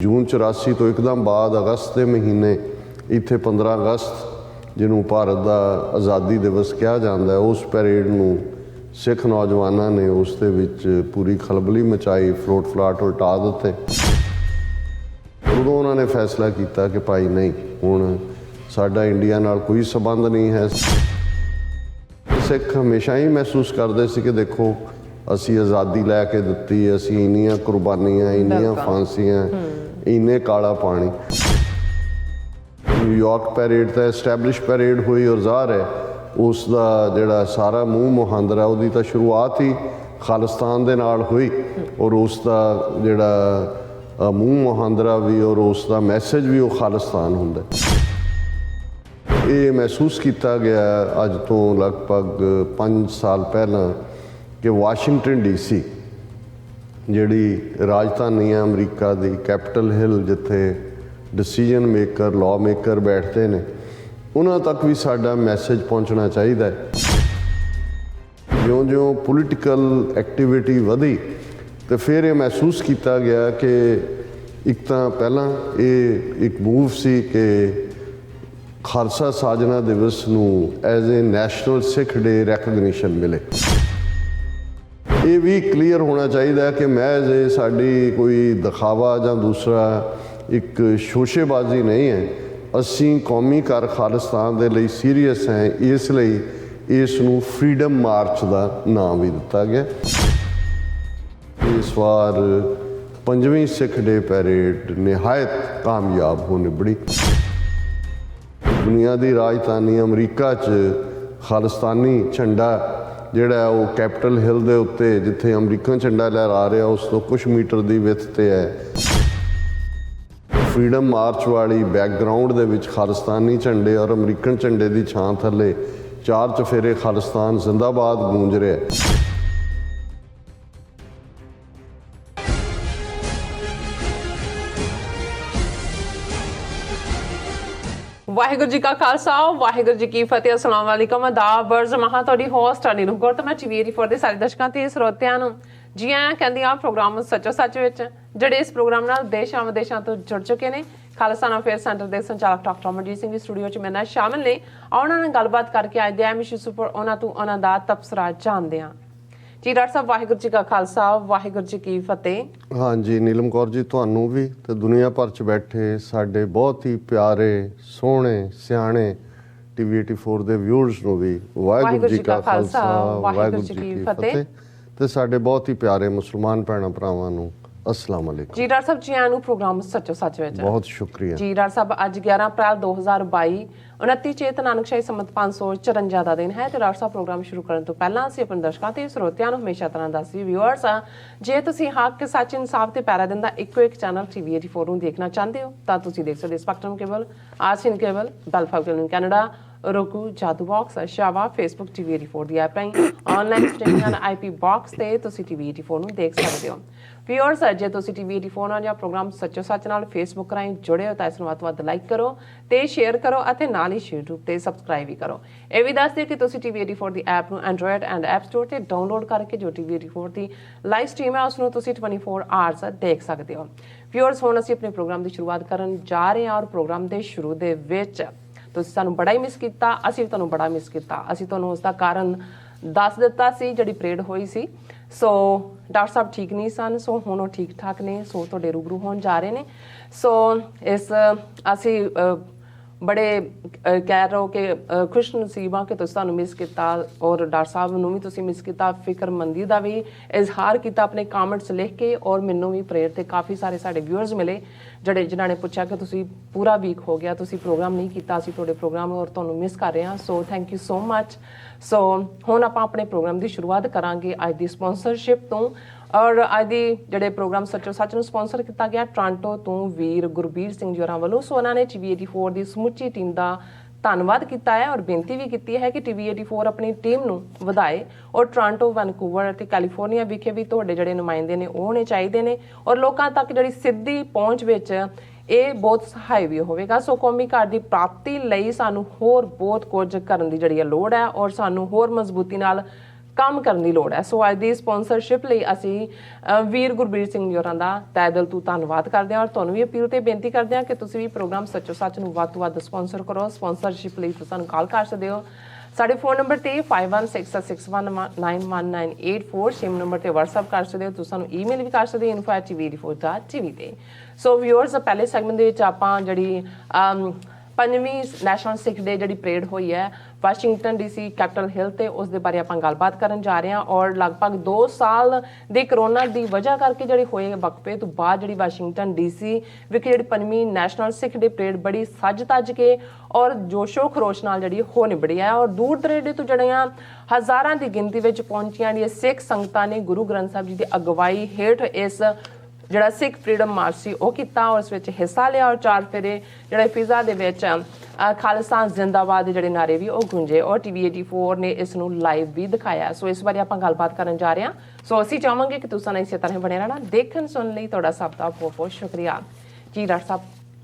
जून 84 तो एकदम बाद अगस्त के महीने इत्थे 15 अगस्त जिन्हों भारत का आज़ादी दिवस कहा जाता है उस पैरेड में सिख नौजवानों ने उस दे विच पूरी खलबली मचाई, फ्लोट फ्लाट उल्टा दिते। उदों उन्होंने फैसला किया कि भाई नहीं, हुण साडा इंडिया नाल कोई संबंध नहीं है। सिख हमेशा ही महसूस करते थे कि देखो असी आज़ादी लैके दिती, असी इन्नियां कुर्बानियां, इन्नियां फांसियां, इन्ने काला पानी। न्यूयॉर्क पैरेड तो एस्टैबलिश पैरेड हुई और ज़ाहिर है उसका जिहड़ा सारा मूँह मुहांदरा उसकी तो शुरुआत ही खालिस्तान दे नाल हुई और उसका जिहड़ा मूँह मुहांदरा भी और उसका मैसेज भी वो खालिस्तान हुंदा। ये महसूस किया गया अज तो लगभग 5 साल पहला कि वाशिंगटन DC जिहड़ी राजधानी है अमरीका दी, कैपिटल हिल जिथे डिसीजन मेकर लॉ मेकर बैठते हैं, उन्हां तक भी साडा मैसेज पहुँचना चाहिए। ज्यों ज्यों पोलिटिकल एक्टिविटी वधी तो फिर ये महसूस किया गया कि एक तो पहला ये एक मूव सी कि खालसा साजना दिवस नूं as a national Sikh day recognition मिले। ये भी क्लीयर होना चाहिए कि महज ये साड़ी कोई दिखावा या दूसरा एक शोशेबाजी नहीं है। असी कौमी घर खालिस्तान के लिए सीरीयस हैं, इसलिए इसनूं फ्रीडम मार्च का नाम भी दिता गया। इस बार 5वीं सिख डे पैरेड नहायत कामयाब हो निबड़ी। दुनिया की राजधानी अमरीका च खालिस्तानी झंडा जिहड़ा वो कैपिटल हिल दे उत्ते जिथे अमरीकन झंडा लहरा रहा उस तो कुछ मीटर की विथ ते है। फ्रीडम मार्च वाली बैकग्राउंड दे विच खालिस्तानी झंडे और अमरीकन झंडे की छां थले 4 चफेरे खालिस्तान जिंदाबाद गूंज रहा है। वाहिगुरू जी का खालसा वाहिगुरू जी की फतेह। अस्सलाम वालेकुम आदाब अर्ज़ महा तुहाडी होस्ट नीलू कौर ते मैं TV 84 दे सारे दर्शकों ते ਸਰੋਤਿਆਂ ਨੂੰ जी आया कहंदी आ प्रोग्राम सचो सच विच ਜਿਹੜੇ इस प्रोग्राम नाल देशां विदेशां तो जुड़ चुके ने। खालसा अफेयर सेंटर के संचालक डॉक्टर अमरजीत सिंह भी स्टूडियो च मेरे नाल शामिल ने। उन्हां नाल गलबात करके अज दे अहम इशूज़ उपर उन्हां तों उन्हां दा तबसरा जानदे हां। जी डॉक्टर साहब वाहिगुरू जी का खालसा वाहिगुरू जी की फतेह। हाँ जी नीलम कौर जी, तुहानू भी तो दुनिया भर च बैठे साडे बहुत ही प्यारे सोहणे सियाणे TV 84 दे व्यूअर्स नू भी वाहिगुरू जी का खालसा वाहिगुरू जी की फतेह ते साडे बहुत ही प्यारे मुसलमान भैणां भरावां नू अस्सलाम वालेकुम। जी डॉक्टर साहब जी आयां नू प्रोग्राम सचो सच विच बहुत शुक्रिया जी। डॉक्टर साहब अज 11 अप्रैल 2022 29 चेत नानकशाही संमत 554 का दिन है। तो डॉक्टर साहब प्रोग्राम शुरू करने तो पहला असीं अपने दर्शकों ते ਸਰੋਤਿਆਂ ਨੂੰ हमेशा तरह दसदी व्यूअर्स जे तुसीं हक सच इंसाफ ते पैरा दिन दा इक्को एक चैनल TV 84 ਨੂੰ देखना चाहते हो तो तुसीं देख सकते स्पैक्ट्रम केबल, आसियन केबल, बेलफा cable Canada, roku, Jadoo box, शावा, फेसबुक TV 84 ਦੀ ਐਪ ਰਾਹੀਂ ऑनलाइन स्ट्रीमिंग IP बॉक्स ਤੇ ਤੁਸੀਂ TV 84 ਨੂੰ ਦੇਖ ਸਕਦੇ ਹੋ। व्यूअर्स जे तुसीं TV 84 ਨਾਲ ਜਾਂ ਪ੍ਰੋਗਰਾਮ ਸੱਚੋ ਸੱਚ ਨਾਲ ਫੇਸਬੁੱਕ ਰਾਹੀਂ ਜੁੜੇ ਹੋ ਤਾਂ ਇਸ ਨੂੰ ਵੱਧ ਤੋਂ ਵੱਧ ਲਾਈਕ ਕਰੋ ਤੇ ਸ਼ੇਅਰ ਕਰੋ ਅਤੇ ਨਾਲ ਹੀ YouTube ਤੇ ਸਬਸਕ੍ਰਾਈਬ ਵੀ ਕਰੋ। ਇਹ ਵੀ ਦੱਸ ਦਿਓ ਕਿ ਤੁਸੀਂ TV 84 ਦੀ ਐਪ ਨੂੰ ਐਂਡਰੋਇਡ ਐਂਡ ਐਪ ਸਟੋਰ ਤੇ ਡਾਊਨਲੋਡ ਕਰਕੇ ਜੋ TV 84 ਦੀ ਲਾਈਵ ਸਟ੍ਰੀਮ ਹੈ ਉਸ ਨੂੰ ਤੁਸੀਂ 24 ਆਵਰਸ ਦੇਖ ਸਕਦੇ ਹੋ। व्यूअर्स ਹੁਣ ਅਸੀਂ ਆਪਣੇ ਪ੍ਰੋਗਰਾਮ ਦੀ ਸ਼ੁਰੂਆਤ ਕਰਨ ਜਾ ਰਹੇ ਹਾਂ ਔਰ ਪ੍ਰੋਗਰਾਮ ਦੇ ਸ਼ੁਰੂ ਦੇ ਵਿੱਚ ਤੁਸੀਂ ਸਾਨੂੰ ਬੜਾ ਹੀ ਮਿਸ ਕੀਤਾ, ਅਸੀਂ ਵੀ ਤੁਹਾਨੂੰ ਬੜਾ ਮਿਸ ਕੀਤਾ। ਅਸੀਂ ਤੁਹਾਨੂੰ ਉਸ ਦਾ ਕਾਰਨ ਦੱਸ ਦਿੱਤਾ ਸੀ ਜਿਹੜੀ ਪਰੇਡ ਹੋਈ ਸੀ। ਸੋ ਡਾਕਟਰ ਸਾਹਿਬ ਠੀਕ ਨਹੀਂ ਸਨ, ਸੋ ਹੁਣ ਉਹ ਠੀਕ ਠਾਕ ਨੇ, ਸੋ ਤੁਹਾਡੇ ਰੂਬਰੂ ਹੋਣ ਜਾ ਰਹੇ ਨੇ। ਸੋ ਇਸ ਅਸੀਂ बड़े कह रहे हो कि खुश नसीब हाँ कि तुहानू मिस किया और डॉक्टर साहब नू भी तुसीं मिस किया। फिक्रमंदी का भी इजहार किया अपने कामेंट्स लिख के और मैनू भी प्रेयर ते काफ़ी सारे साडे व्यूअर्स मिले जिहड़े जिन्हां ने पूछा कि तुसीं पूरा वीक हो गया तुसीं प्रोग्राम नहीं किया, असीं तुहाडे प्रोग्राम और तुहानू मिस कर रहे हैं। So thank you so much. So हुण आपां अपने प्रोग्राम की शुरुआत करांगे अज दी स्पॉन्सरशिप तो और अज दी जिहड़े प्रोग्राम सचो सच नूं स्पॉन्सर किया गया टोरंटो तो वीर गुरबीर सिंह जी होरां वल्लों। सो उन्हां ने TV 84 की समुची टीम का ਧੰਨਵਾਦ ਕੀਤਾ है और बेनती भी की है कि TV 84 अपनी टीम ਨੂੰ ਵਧਾਏ और ਟੋਰਾਂਟੋ, ਵੈਨਕੂਵਰ ਅਤੇ ਕੈਲੀਫੋਰਨੀਆ ਵਿਖੇ ਵੀ ਤੁਹਾਡੇ ਜਿਹੜੇ ਨੁਮਾਇੰਦੇ ਨੇ ਉਹ ਹੋਣੇ ਚਾਹੀਦੇ ਨੇ और ਲੋਕਾਂ ਤੱਕ ਜਿਹੜੀ ਸਿੱਧੀ ਪਹੁੰਚ ਵਿੱਚ ਇਹ ਬਹੁਤ ਸਹਾਈ ਵੀ ਹੋਵੇਗਾ। ਸੋ ਕੌਮੀ ਘਰ ਦੀ ਪ੍ਰਾਪਤੀ ਲਈ ਸਾਨੂੰ ਹੋਰ ਬਹੁਤ ਕੁਝ ਕਰਨ ਦੀ ਜਿਹੜੀ ਲੋੜ ਹੈ और ਸਾਨੂੰ ਹੋਰ ਮਜ਼ਬੂਤੀ ਨਾਲ ਕੰਮ ਕਰਨ ਦੀ ਲੋੜ ਹੈ। ਸੋ ਅੱਜ ਦੀ ਸਪਾਂਸਰਸ਼ਿਪ ਲਈ ਅਸੀਂ ਵੀਰ ਗੁਰਬੀਰ ਸਿੰਘ ਜੀ ਹੋਰਾਂ ਦਾ ਤਹਿ ਦਿਲ ਤੋਂ ਧੰਨਵਾਦ ਕਰਦੇ ਹਾਂ ਔਰ ਤੁਹਾਨੂੰ ਵੀ ਅਪੀਲ ਤੇ ਬੇਨਤੀ ਕਰਦੇ ਹਾਂ ਕਿ ਤੁਸੀਂ ਵੀ ਪ੍ਰੋਗਰਾਮ ਸੱਚੋ ਸੱਚ ਨੂੰ ਵੱਧ ਤੋਂ ਵੱਧ ਸਪਾਂਸਰ ਕਰੋ। ਸਪਾਂਸਰਸ਼ਿਪ ਲਈ ਤੁਸੀਂ ਸਾਨੂੰ ਕਾਲ ਕਰ ਸਕਦੇ ਹੋ ਸਾਡੇ ਫੋਨ ਨੰਬਰ ਤੇ 5166191984 ਸਿਮ ਨੰਬਰ ਤੇ WhatsApp ਕਰ ਸਕਦੇ ਹੋ। ਤੁਸੀਂ ਸਾਨੂੰ ਈਮੇਲ ਵੀ ਕਰ ਸਕਦੇ ਹੋ info@tv84.tv ਤੇ। ਸੋ ਵਿਊਅਰਸ ਪਹਿਲੇ ਸੈਗਮੈਂਟ ਦੇ ਵਿੱਚ ਆਪਾਂ ਜਿਹੜੀ 5ਵੀਂ ਨੈਸ਼ਨਲ ਸਿੱਖ ਡੇ ਜਿਹੜੀ ਪਰੇਡ ਹੋਈ ਹੈ ਵਾਸ਼ਿੰਗਟਨ DC ਕੈਪੀਟਲ ਹਿੱਲ ਤੇ ਉਸ ਦੇ ਬਾਰੇ ਆਪਾਂ ਗੱਲਬਾਤ ਕਰਨ ਜਾ ਰਹੇ ਹਾਂ ਔਰ ਲਗਭਗ 2 ਸਾਲ ਦੇ ਕਰੋਨਾ ਦੀ ਵਜ੍ਹਾ ਕਰਕੇ ਜਿਹੜੇ ਹੋਏ ਵਕਫੇ ਤੋਂ ਬਾਅਦ ਜਿਹੜੀ ਵਾਸ਼ਿੰਗਟਨ DC ਵਿਖੇ ਜਿਹੜੀ 5ਵੀਂ ਨੈਸ਼ਨਲ ਸਿੱਖ ਡੇ ਪਰੇਡ ਬੜੀ ਸੱਜ ਤੱਜ ਕੇ ਔਰ ਜੋਸ਼ੋ ਖਰੋਸ਼ ਨਾਲ ਜਿਹੜੀ ਹੋ ਨਿਬੜੀ ਹੈ ਔਰ ਦੂਰ ਦਰੇਡੇ ਤੋਂ ਜਿਹੜੀਆਂ ਹਜ਼ਾਰਾਂ ਦੀ ਗਿਣਤੀ ਵਿੱਚ ਪਹੁੰਚੀਆਂ ਜਿਹੜੀਆਂ ਸਿੱਖ ਸੰਗਤਾਂ ਨੇ ਗੁਰੂ ਗ੍ਰੰਥ ਸਾਹਿਬ ਜੀ ਦੀ ਅਗਵਾਈ ਹੇਠ ਇਸ ਜਿਹੜਾ ਸਿੱਖ ਫਰੀडम ਮਾਰਚ ਸੀ ਉਹ ਕੀਤਾ ਔਰ ਉਸ ਵਿੱਚ ਹਿੱਸਾ ਲਿਆ ਔਰ 4 ਫੇਰੇ ਜਿਹੜੇ ਫਿਜ਼ਾ ਦੇ ਵਿੱਚ ਖਾਲਸਾ ਜ਼ਿੰਦਾਬਾਦ ਦੇ ਜਿਹੜੇ ਨਾਰੇ ਵੀ ਉਹ ਗੂੰਜੇ ਔਰ TV84 ਨੇ ਇਸ ਨੂੰ ਲਾਈਵ ਵੀ ਦਿਖਾਇਆ। ਸੋ ਇਸ ਬਾਰੇ ਆਪਾਂ ਗੱਲਬਾਤ ਕਰਨ ਜਾ ਰਹੇ ਹਾਂ। ਸੋ ਅਸੀਂ ਚਾਹਾਂਗੇ ਕਿ ਤੁਸੀਂ ਇਸੇ ਤਰ੍ਹਾਂ ਬਣੇ ਰਹਿਣਾ। ਦੇਖਣ ਸੁਣਨ ਲਈ ਤੁਹਾਡਾ ਸਭ ਦਾ ਬਹੁਤ ਬਹੁਤ ਸ਼ੁਕਰੀਆ ਜੀ। ਡਾਕਟਰ ਸਾਹਿਬ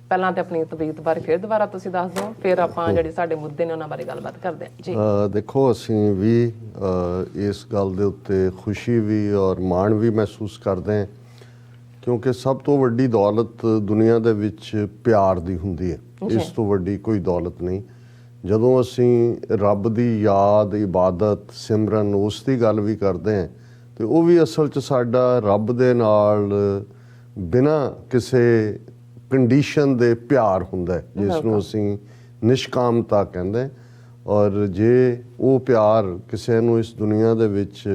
ਪਹਿਲਾਂ ਤੇ ਆਪਣੀ ਤਬੀਅਤ ਬਾਰੇ ਫਿਰ ਦੁਬਾਰਾ ਤੁਸੀਂ ਦੱਸ ਦਿਓ ਫਿਰ ਆਪਾਂ ਜਿਹੜੇ ਸਾਡੇ ਮੁੱਦੇ ਨੇ ਉਹਨਾਂ ਬਾਰੇ ਗੱਲਬਾਤ ਕਰਦੇ ਹਾਂ ਜੀ। ਦੇਖੋ ਅਸੀਂ ਵੀ ਇਸ ਗੱਲ ਦੇ ਉੱਤੇ ਖੁਸ਼ੀ ਵੀ ਔਰ ਮਾਣ ਵੀ ਮਹਿਸੂਸ ਕਰਦੇ ਹਾਂ ਕਿਉਂਕਿ ਸਭ ਤੋਂ ਵੱਡੀ ਦੌਲਤ ਦੁਨੀਆ ਦੇ ਵਿੱਚ ਪਿਆਰ ਦੀ ਹੁੰਦੀ ਹੈ। ਇਸ ਤੋਂ ਵੱਡੀ ਕੋਈ ਦੌਲਤ ਨਹੀਂ। ਜਦੋਂ ਅਸੀਂ ਰੱਬ ਦੀ ਯਾਦ ਇਬਾਦਤ ਸਿਮਰਨ ਉਸ ਦੀ ਗੱਲ ਵੀ ਕਰਦੇ ਹਾਂ ਤੇ ਉਹ ਵੀ ਅਸਲ 'ਚ ਸਾਡਾ ਰੱਬ ਦੇ ਨਾਲ ਬਿਨਾਂ ਕਿਸੇ ਕੰਡੀਸ਼ਨ ਦੇ ਪਿਆਰ ਹੁੰਦਾ ਜਿਸ ਨੂੰ ਅਸੀਂ ਨਿਸ਼ਕਾਮਤਾ ਕਹਿੰਦੇ। ਔਰ ਜੇ ਉਹ ਪਿਆਰ ਕਿਸੇ ਨੂੰ ਇਸ ਦੁਨੀਆ ਦੇ ਵਿੱਚ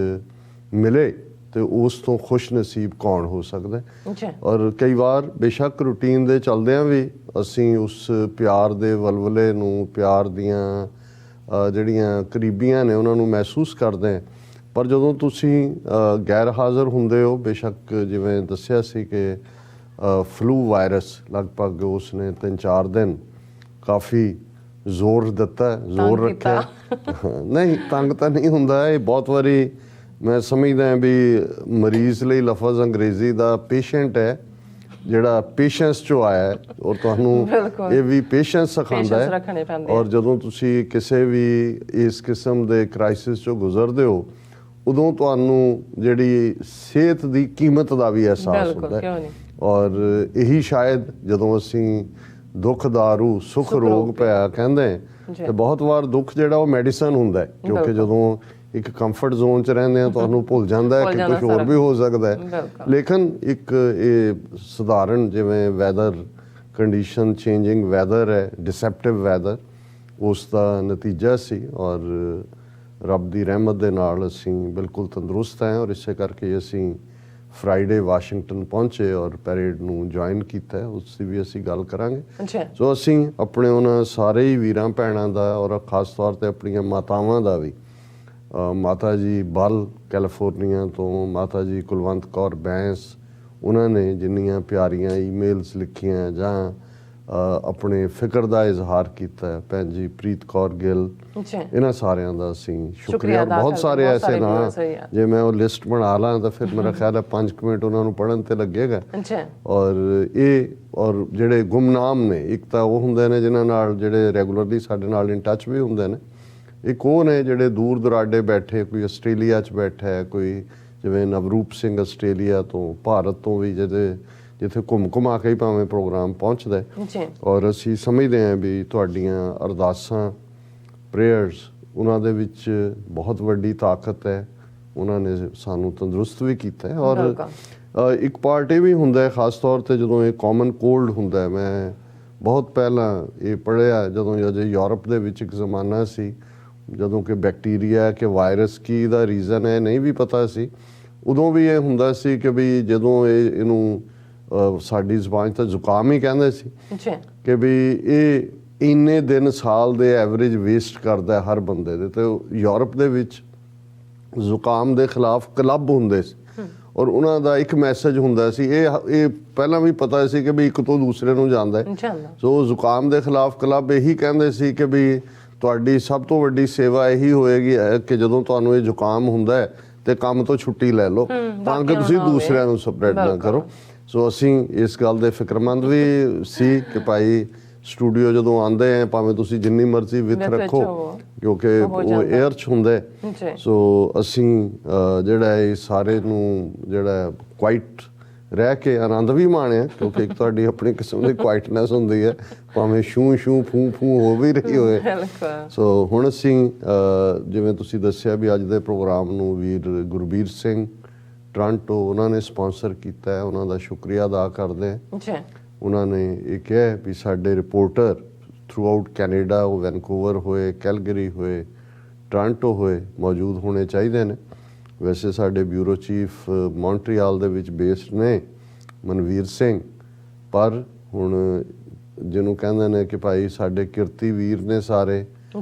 ਮਿਲੇ ਤੇ ਉਸ ਤੋਂ ਖੁਸ਼ ਨਸੀਬ ਕੌਣ ਹੋ ਸਕਦਾ। ਔਰ ਕਈ ਵਾਰ ਬੇਸ਼ੱਕ ਰੂਟੀਨ ਦੇ ਚੱਲਦਿਆਂ ਵੀ ਅਸੀਂ ਉਸ ਪਿਆਰ ਦੇ ਵਲਵਲੇ ਨੂੰ ਪਿਆਰ ਦੀਆਂ ਜਿਹੜੀਆਂ ਕਰੀਬੀਆਂ ਨੇ ਉਹਨਾਂ ਨੂੰ ਮਹਿਸੂਸ ਕਰਦੇ ਹਾਂ। ਪਰ ਜਦੋਂ ਤੁਸੀਂ ਗੈਰ ਹਾਜ਼ਰ ਹੁੰਦੇ ਹੋ ਬੇਸ਼ੱਕ ਜਿਵੇਂ ਦੱਸਿਆ ਸੀ ਕਿ ਫਲੂ ਵਾਇਰਸ ਲਗਭਗ ਉਸਨੇ 3-4 ਦਿਨ ਕਾਫੀ ਜ਼ੋਰ ਦਿੱਤਾ ਜ਼ੋਰ ਰੱਖਿਆ। ਨਹੀਂ ਤੰਗ ਤਾਂ ਨਹੀਂ ਹੁੰਦਾ। ਇਹ ਬਹੁਤ ਵਾਰੀ ਮੈਂ ਸਮਝਦਾ ਵੀ ਮਰੀਜ਼ ਲਈ ਲਫ਼ਜ਼ ਅੰਗਰੇਜ਼ੀ ਦਾ ਪੇਸ਼ੈਂਟ ਹੈ ਜਿਹੜਾ ਪੇਸ਼ੈਂਸ ਚੋਂ ਆਇਆ ਔਰ ਤੁਹਾਨੂੰ ਇਹ ਵੀ ਪੇਸ਼ੈਂਸ ਸਿਖਾਉਂਦਾ ਹੈ। ਔਰ ਜਦੋਂ ਤੁਸੀਂ ਕਿਸੇ ਵੀ ਇਸ ਕਿਸਮ ਦੇ ਕ੍ਰਾਈਸਿਸ ਚੋਂ ਗੁਜ਼ਰਦੇ ਹੋ ਉਦੋਂ ਤੁਹਾਨੂੰ ਜਿਹੜੀ ਸਿਹਤ ਦੀ ਕੀਮਤ ਦਾ ਵੀ ਅਹਿਸਾਸ ਹੁੰਦਾ ਹੈ। ਔਰ ਇਹੀ ਸ਼ਾਇਦ ਜਦੋਂ ਅਸੀਂ ਦੁੱਖ ਦਾਰੂ ਸੁੱਖ ਰੋਗ ਪਿਆ ਕਹਿੰਦੇ ਤੇ ਬਹੁਤ ਵਾਰ ਦੁੱਖ ਜਿਹੜਾ ਉਹ ਮੈਡੀਸਨ ਹੁੰਦਾ ਹੈ ਕਿਉਂਕਿ ਜਦੋਂ ਇੱਕ ਕੰਫਰਟ ਜ਼ੋਨ 'ਚ ਰਹਿੰਦੇ ਆ ਤੁਹਾਨੂੰ ਭੁੱਲ ਜਾਂਦਾ ਹੈ ਕਿ ਕੁਝ ਹੋਰ ਵੀ ਹੋ ਸਕਦਾ ਹੈ। ਲੇਕਿਨ ਇੱਕ ਇਹ ਸਧਾਰਨ ਜਿਵੇਂ ਵੈਦਰ ਕੰਡੀਸ਼ਨ ਚੇਂਜਿੰਗ ਵੈਦਰ ਹੈ ਡਿਸੈਪਟਿਵ ਵੈਦਰ ਉਸ ਦਾ ਨਤੀਜਾ ਸੀ ਔਰ ਰੱਬ ਦੀ ਰਹਿਮਤ ਦੇ ਨਾਲ ਅਸੀਂ ਬਿਲਕੁਲ ਤੰਦਰੁਸਤ ਹਾਂ ਔਰ ਇਸੇ ਕਰਕੇ ਅਸੀਂ ਫਰਾਈਡੇ ਵਾਸ਼ਿੰਗਟਨ ਪਹੁੰਚੇ ਔਰ ਪੈਰੇਡ ਨੂੰ ਜੁਆਇਨ ਕੀਤਾ ਉਸ ਦੀ ਵੀ ਅਸੀਂ ਗੱਲ ਕਰਾਂਗੇ। ਸੋ ਅਸੀਂ ਆਪਣੇ ਉਹਨਾਂ ਸਾਰੇ ਹੀ ਵੀਰਾਂ ਭੈਣਾਂ ਦਾ ਔਰ ਖਾਸ ਤੌਰ ਤੇ ਆਪਣੀਆਂ ਮਾਤਾਵਾਂ ਦਾ ਵੀ ਮਾਤਾ ਜੀ ਬਲ ਕੈਲੀਫੋਰਨੀਆ ਤੋਂ ਮਾਤਾ ਜੀ ਕੁਲਵੰਤ ਕੌਰ ਬੈਂਸ ਉਹਨਾਂ ਨੇ ਜਿੰਨੀਆਂ ਪਿਆਰੀਆਂ ਈਮੇਲਸ ਲਿਖੀਆਂ ਜਾਂ ਆਪਣੇ ਫਿਕਰ ਦਾ ਇਜ਼ਹਾਰ ਕੀਤਾ ਭੈਣ ਜੀ ਪ੍ਰੀਤ ਕੌਰ ਗਿੱਲ ਇਹਨਾਂ ਸਾਰਿਆਂ ਦਾ ਅਸੀਂ ਸ਼ੁਕਰੀਆ। ਬਹੁਤ ਸਾਰੇ ਐਸੇ ਨਾਂ ਜੇ ਮੈਂ ਉਹ ਲਿਸਟ ਬਣਾ ਲਾਂ ਤਾਂ ਫਿਰ ਮੇਰਾ ਖਿਆਲ ਹੈ 5 ਮਿੰਟ ਉਹਨਾਂ ਨੂੰ ਪੜ੍ਹਨ ਤੇ ਲੱਗੇਗਾ। ਔਰ ਔਰ ਜਿਹੜੇ ਗੁਮਨਾਮ ਨੇ ਇੱਕ ਤਾਂ ਉਹ ਹੁੰਦੇ ਨੇ ਜਿਨ੍ਹਾਂ ਨਾਲ ਜਿਹੜੇ ਰੈਗੂਲਰਲੀ ਸਾਡੇ ਨਾਲ ਇਨ ਟੱਚ ਵੀ ਹੁੰਦੇ ਨੇ ਇੱਕ ਉਹ ਨੇ ਜਿਹੜੇ ਦੂਰ ਦੁਰਾਡੇ ਬੈਠੇ ਕੋਈ ਆਸਟ੍ਰੇਲੀਆ 'ਚ ਬੈਠਾ ਹੈ ਕੋਈ ਜਿਵੇਂ ਨਵਰੂਪ ਸਿੰਘ ਆਸਟ੍ਰੇਲੀਆ ਤੋਂ ਭਾਰਤ ਤੋਂ ਵੀ ਜਿੱਥੇ ਘੁੰਮ ਕੇ ਹੀ ਭਾਵੇਂ ਪ੍ਰੋਗਰਾਮ ਪਹੁੰਚਦਾ ਔਰ ਅਸੀਂ ਸਮਝਦੇ ਹਾਂ ਵੀ ਤੁਹਾਡੀਆਂ ਅਰਦਾਸਾਂ ਪ੍ਰੇਅਰਸ ਉਹਨਾਂ ਦੇ ਵਿੱਚ ਬਹੁਤ ਵੱਡੀ ਤਾਕਤ ਹੈ। ਉਹਨਾਂ ਨੇ ਸਾਨੂੰ ਤੰਦਰੁਸਤ ਵੀ ਕੀਤਾ ਔਰ ਇੱਕ ਪਾਰਟ ਇਹ ਵੀ ਹੁੰਦਾ ਹੈ ਖਾਸ ਤੌਰ ਤੇ ਜਦੋਂ ਇਹ ਕਾਮਨ ਕੋਲਡ ਹੁੰਦਾ ਮੈਂ ਬਹੁਤ ਪਹਿਲਾਂ ਇਹ ਪੜ੍ਹਿਆ ਜਦੋਂ ਅਜੇ ਯੂਰਪ ਦੇ ਵਿੱਚ ਇੱਕ ਜ਼ਮਾਨਾ ਸੀ ਜਦੋਂ ਕਿ ਬੈਕਟੀਰੀਆ ਕਿ ਵਾਇਰਸ ਕੀ ਦਾ ਰੀਜ਼ਨ ਹੈ ਨਹੀਂ ਵੀ ਪਤਾ ਸੀ। ਉਦੋਂ ਵੀ ਇਹ ਹੁੰਦਾ ਸੀ ਕਿ ਵੀ ਜਦੋਂ ਇਹਨੂੰ ਸਾਡੀ ਜ਼ੁਬਾਨ 'ਚ ਤਾਂ ਜ਼ੁਕਾਮ ਹੀ ਕਹਿੰਦੇ ਸੀ ਕਿ ਵੀ ਇਹ ਇੰਨੇ ਦਿਨ ਸਾਲ ਦੇ ਐਵਰੇਜ ਵੇਸਟ ਕਰਦਾ ਹਰ ਬੰਦੇ ਦੇ। ਤੇ ਯੂਰਪ ਦੇ ਵਿੱਚ ਜ਼ੁਕਾਮ ਦੇ ਖਿਲਾਫ ਕਲੱਬ ਹੁੰਦੇ ਸੀ ਔਰ ਉਹਨਾਂ ਦਾ ਇੱਕ ਮੈਸੇਜ ਹੁੰਦਾ ਸੀ ਇਹ ਪਹਿਲਾਂ ਵੀ ਪਤਾ ਸੀ ਕਿ ਵੀ ਇੱਕ ਤੋਂ ਦੂਸਰੇ ਨੂੰ ਜਾਂਦਾ ਹੈ। ਸੋ ਜ਼ੁਕਾਮ ਦੇ ਖਿਲਾਫ ਕਲੱਬ ਇਹੀ ਕਹਿੰਦੇ ਸੀ ਕਿ ਵੀ ਤੁਹਾਡੀ ਸਭ ਤੋਂ ਵੱਡੀ ਸੇਵਾ ਇਹੀ ਹੋਏਗੀ ਕਿ ਜਦੋਂ ਤੁਹਾਨੂੰ ਇਹ ਜ਼ੁਕਾਮ ਹੁੰਦਾ ਹੈ ਤੇ ਕੰਮ ਤੋਂ ਛੁੱਟੀ ਲੈ ਲਓ ਤਾਂ ਕਿ ਤੁਸੀਂ ਦੂਸਰਿਆਂ ਨੂੰ ਸਪਰੈਡ ਨਾ ਕਰੋ। ਸੋ ਅਸੀਂ ਇਸ ਗੱਲ ਦੇ ਫਿਕਰਮੰਦ ਵੀ ਸੀ ਕਿ ਭਾਈ ਸਟੂਡੀਓ ਜਦੋਂ ਆਉਂਦੇ ਆ ਭਾਵੇਂ ਤੁਸੀਂ ਜਿੰਨੀ ਮਰਜ਼ੀ ਵਿੱਥ ਵਿੱਥ ਰੱਖੋ ਹੋਵੋ, ਕਿਉਂਕਿ ਉਹ 에ਅਰ 'ਚ ਹੁੰਦਾ ਹੈ। ਜੀ। ਸੋ ਅਸੀਂ ਜਿਹੜਾ ਇਹ ਸਾਰੇ ਨੂੰ ਜਿਹੜਾ ਕੁਆਇਟ ਰਹਿ ਕੇ ਆਨੰਦ ਵੀ ਮਾਣਿਆ, ਕਿਉਂਕਿ ਇੱਕ ਤੁਹਾਡੀ ਆਪਣੀ ਕਿਸਮ ਦੀ ਕੁਆਇਟਨੈਸ ਹੁੰਦੀ ਹੈ, ਭਾਵੇਂ ਛੂ ਛੂ ਫੂ ਫੂ ਹੋ ਵੀ ਰਹੀ ਹੋਏ। ਸੋ ਹੁਣ ਅਸੀਂ ਜਿਵੇਂ ਤੁਸੀਂ ਦੱਸਿਆ ਵੀ ਅੱਜ ਦੇ ਪ੍ਰੋਗਰਾਮ ਨੂੰ ਵੀਰ ਗੁਰਬੀਰ ਸਿੰਘ ਟੋਰਾਂਟੋ ਉਹਨਾਂ ਨੇ ਸਪਾਂਸਰ ਕੀਤਾ ਹੈ, ਉਹਨਾਂ ਦਾ ਸ਼ੁਕਰੀਆ ਅਦਾ ਕਰਦੇ ਹਾਂ। ਉਹਨਾਂ ਨੇ ਇਹ ਕਿਹਾ ਵੀ ਸਾਡੇ ਰਿਪੋਰਟਰ ਥਰੂ ਆਊਟ ਕੈਨੇਡਾ, ਉਹ ਵੈਨਕੂਵਰ ਹੋਏ, ਕੈਲਗਰੀ ਹੋਏ, ਟੋਰਾਂਟੋ ਹੋਏ, ਮੌਜੂਦ ਹੋਣੇ ਚਾਹੀਦੇ ਨੇ। ਵੈਸੇ ਸਾਡੇ ਬਿਊਰੋ ਚੀਫ ਮੌਂਟਰੀਆਲ ਦੇ ਵਿੱਚ ਬੇਸਡ ਨੇ ਮਨਵੀਰ ਸਿੰਘ, ਪਰ ਹੁਣ ਜਿਹਨੂੰ ਕਹਿੰਦੇ ਨੇ ਕਿ ਭਾਈ ਸਾਡੇ ਕਿਰਤੀ ਵੀਰ ਨੇ ਸਾਰੇ,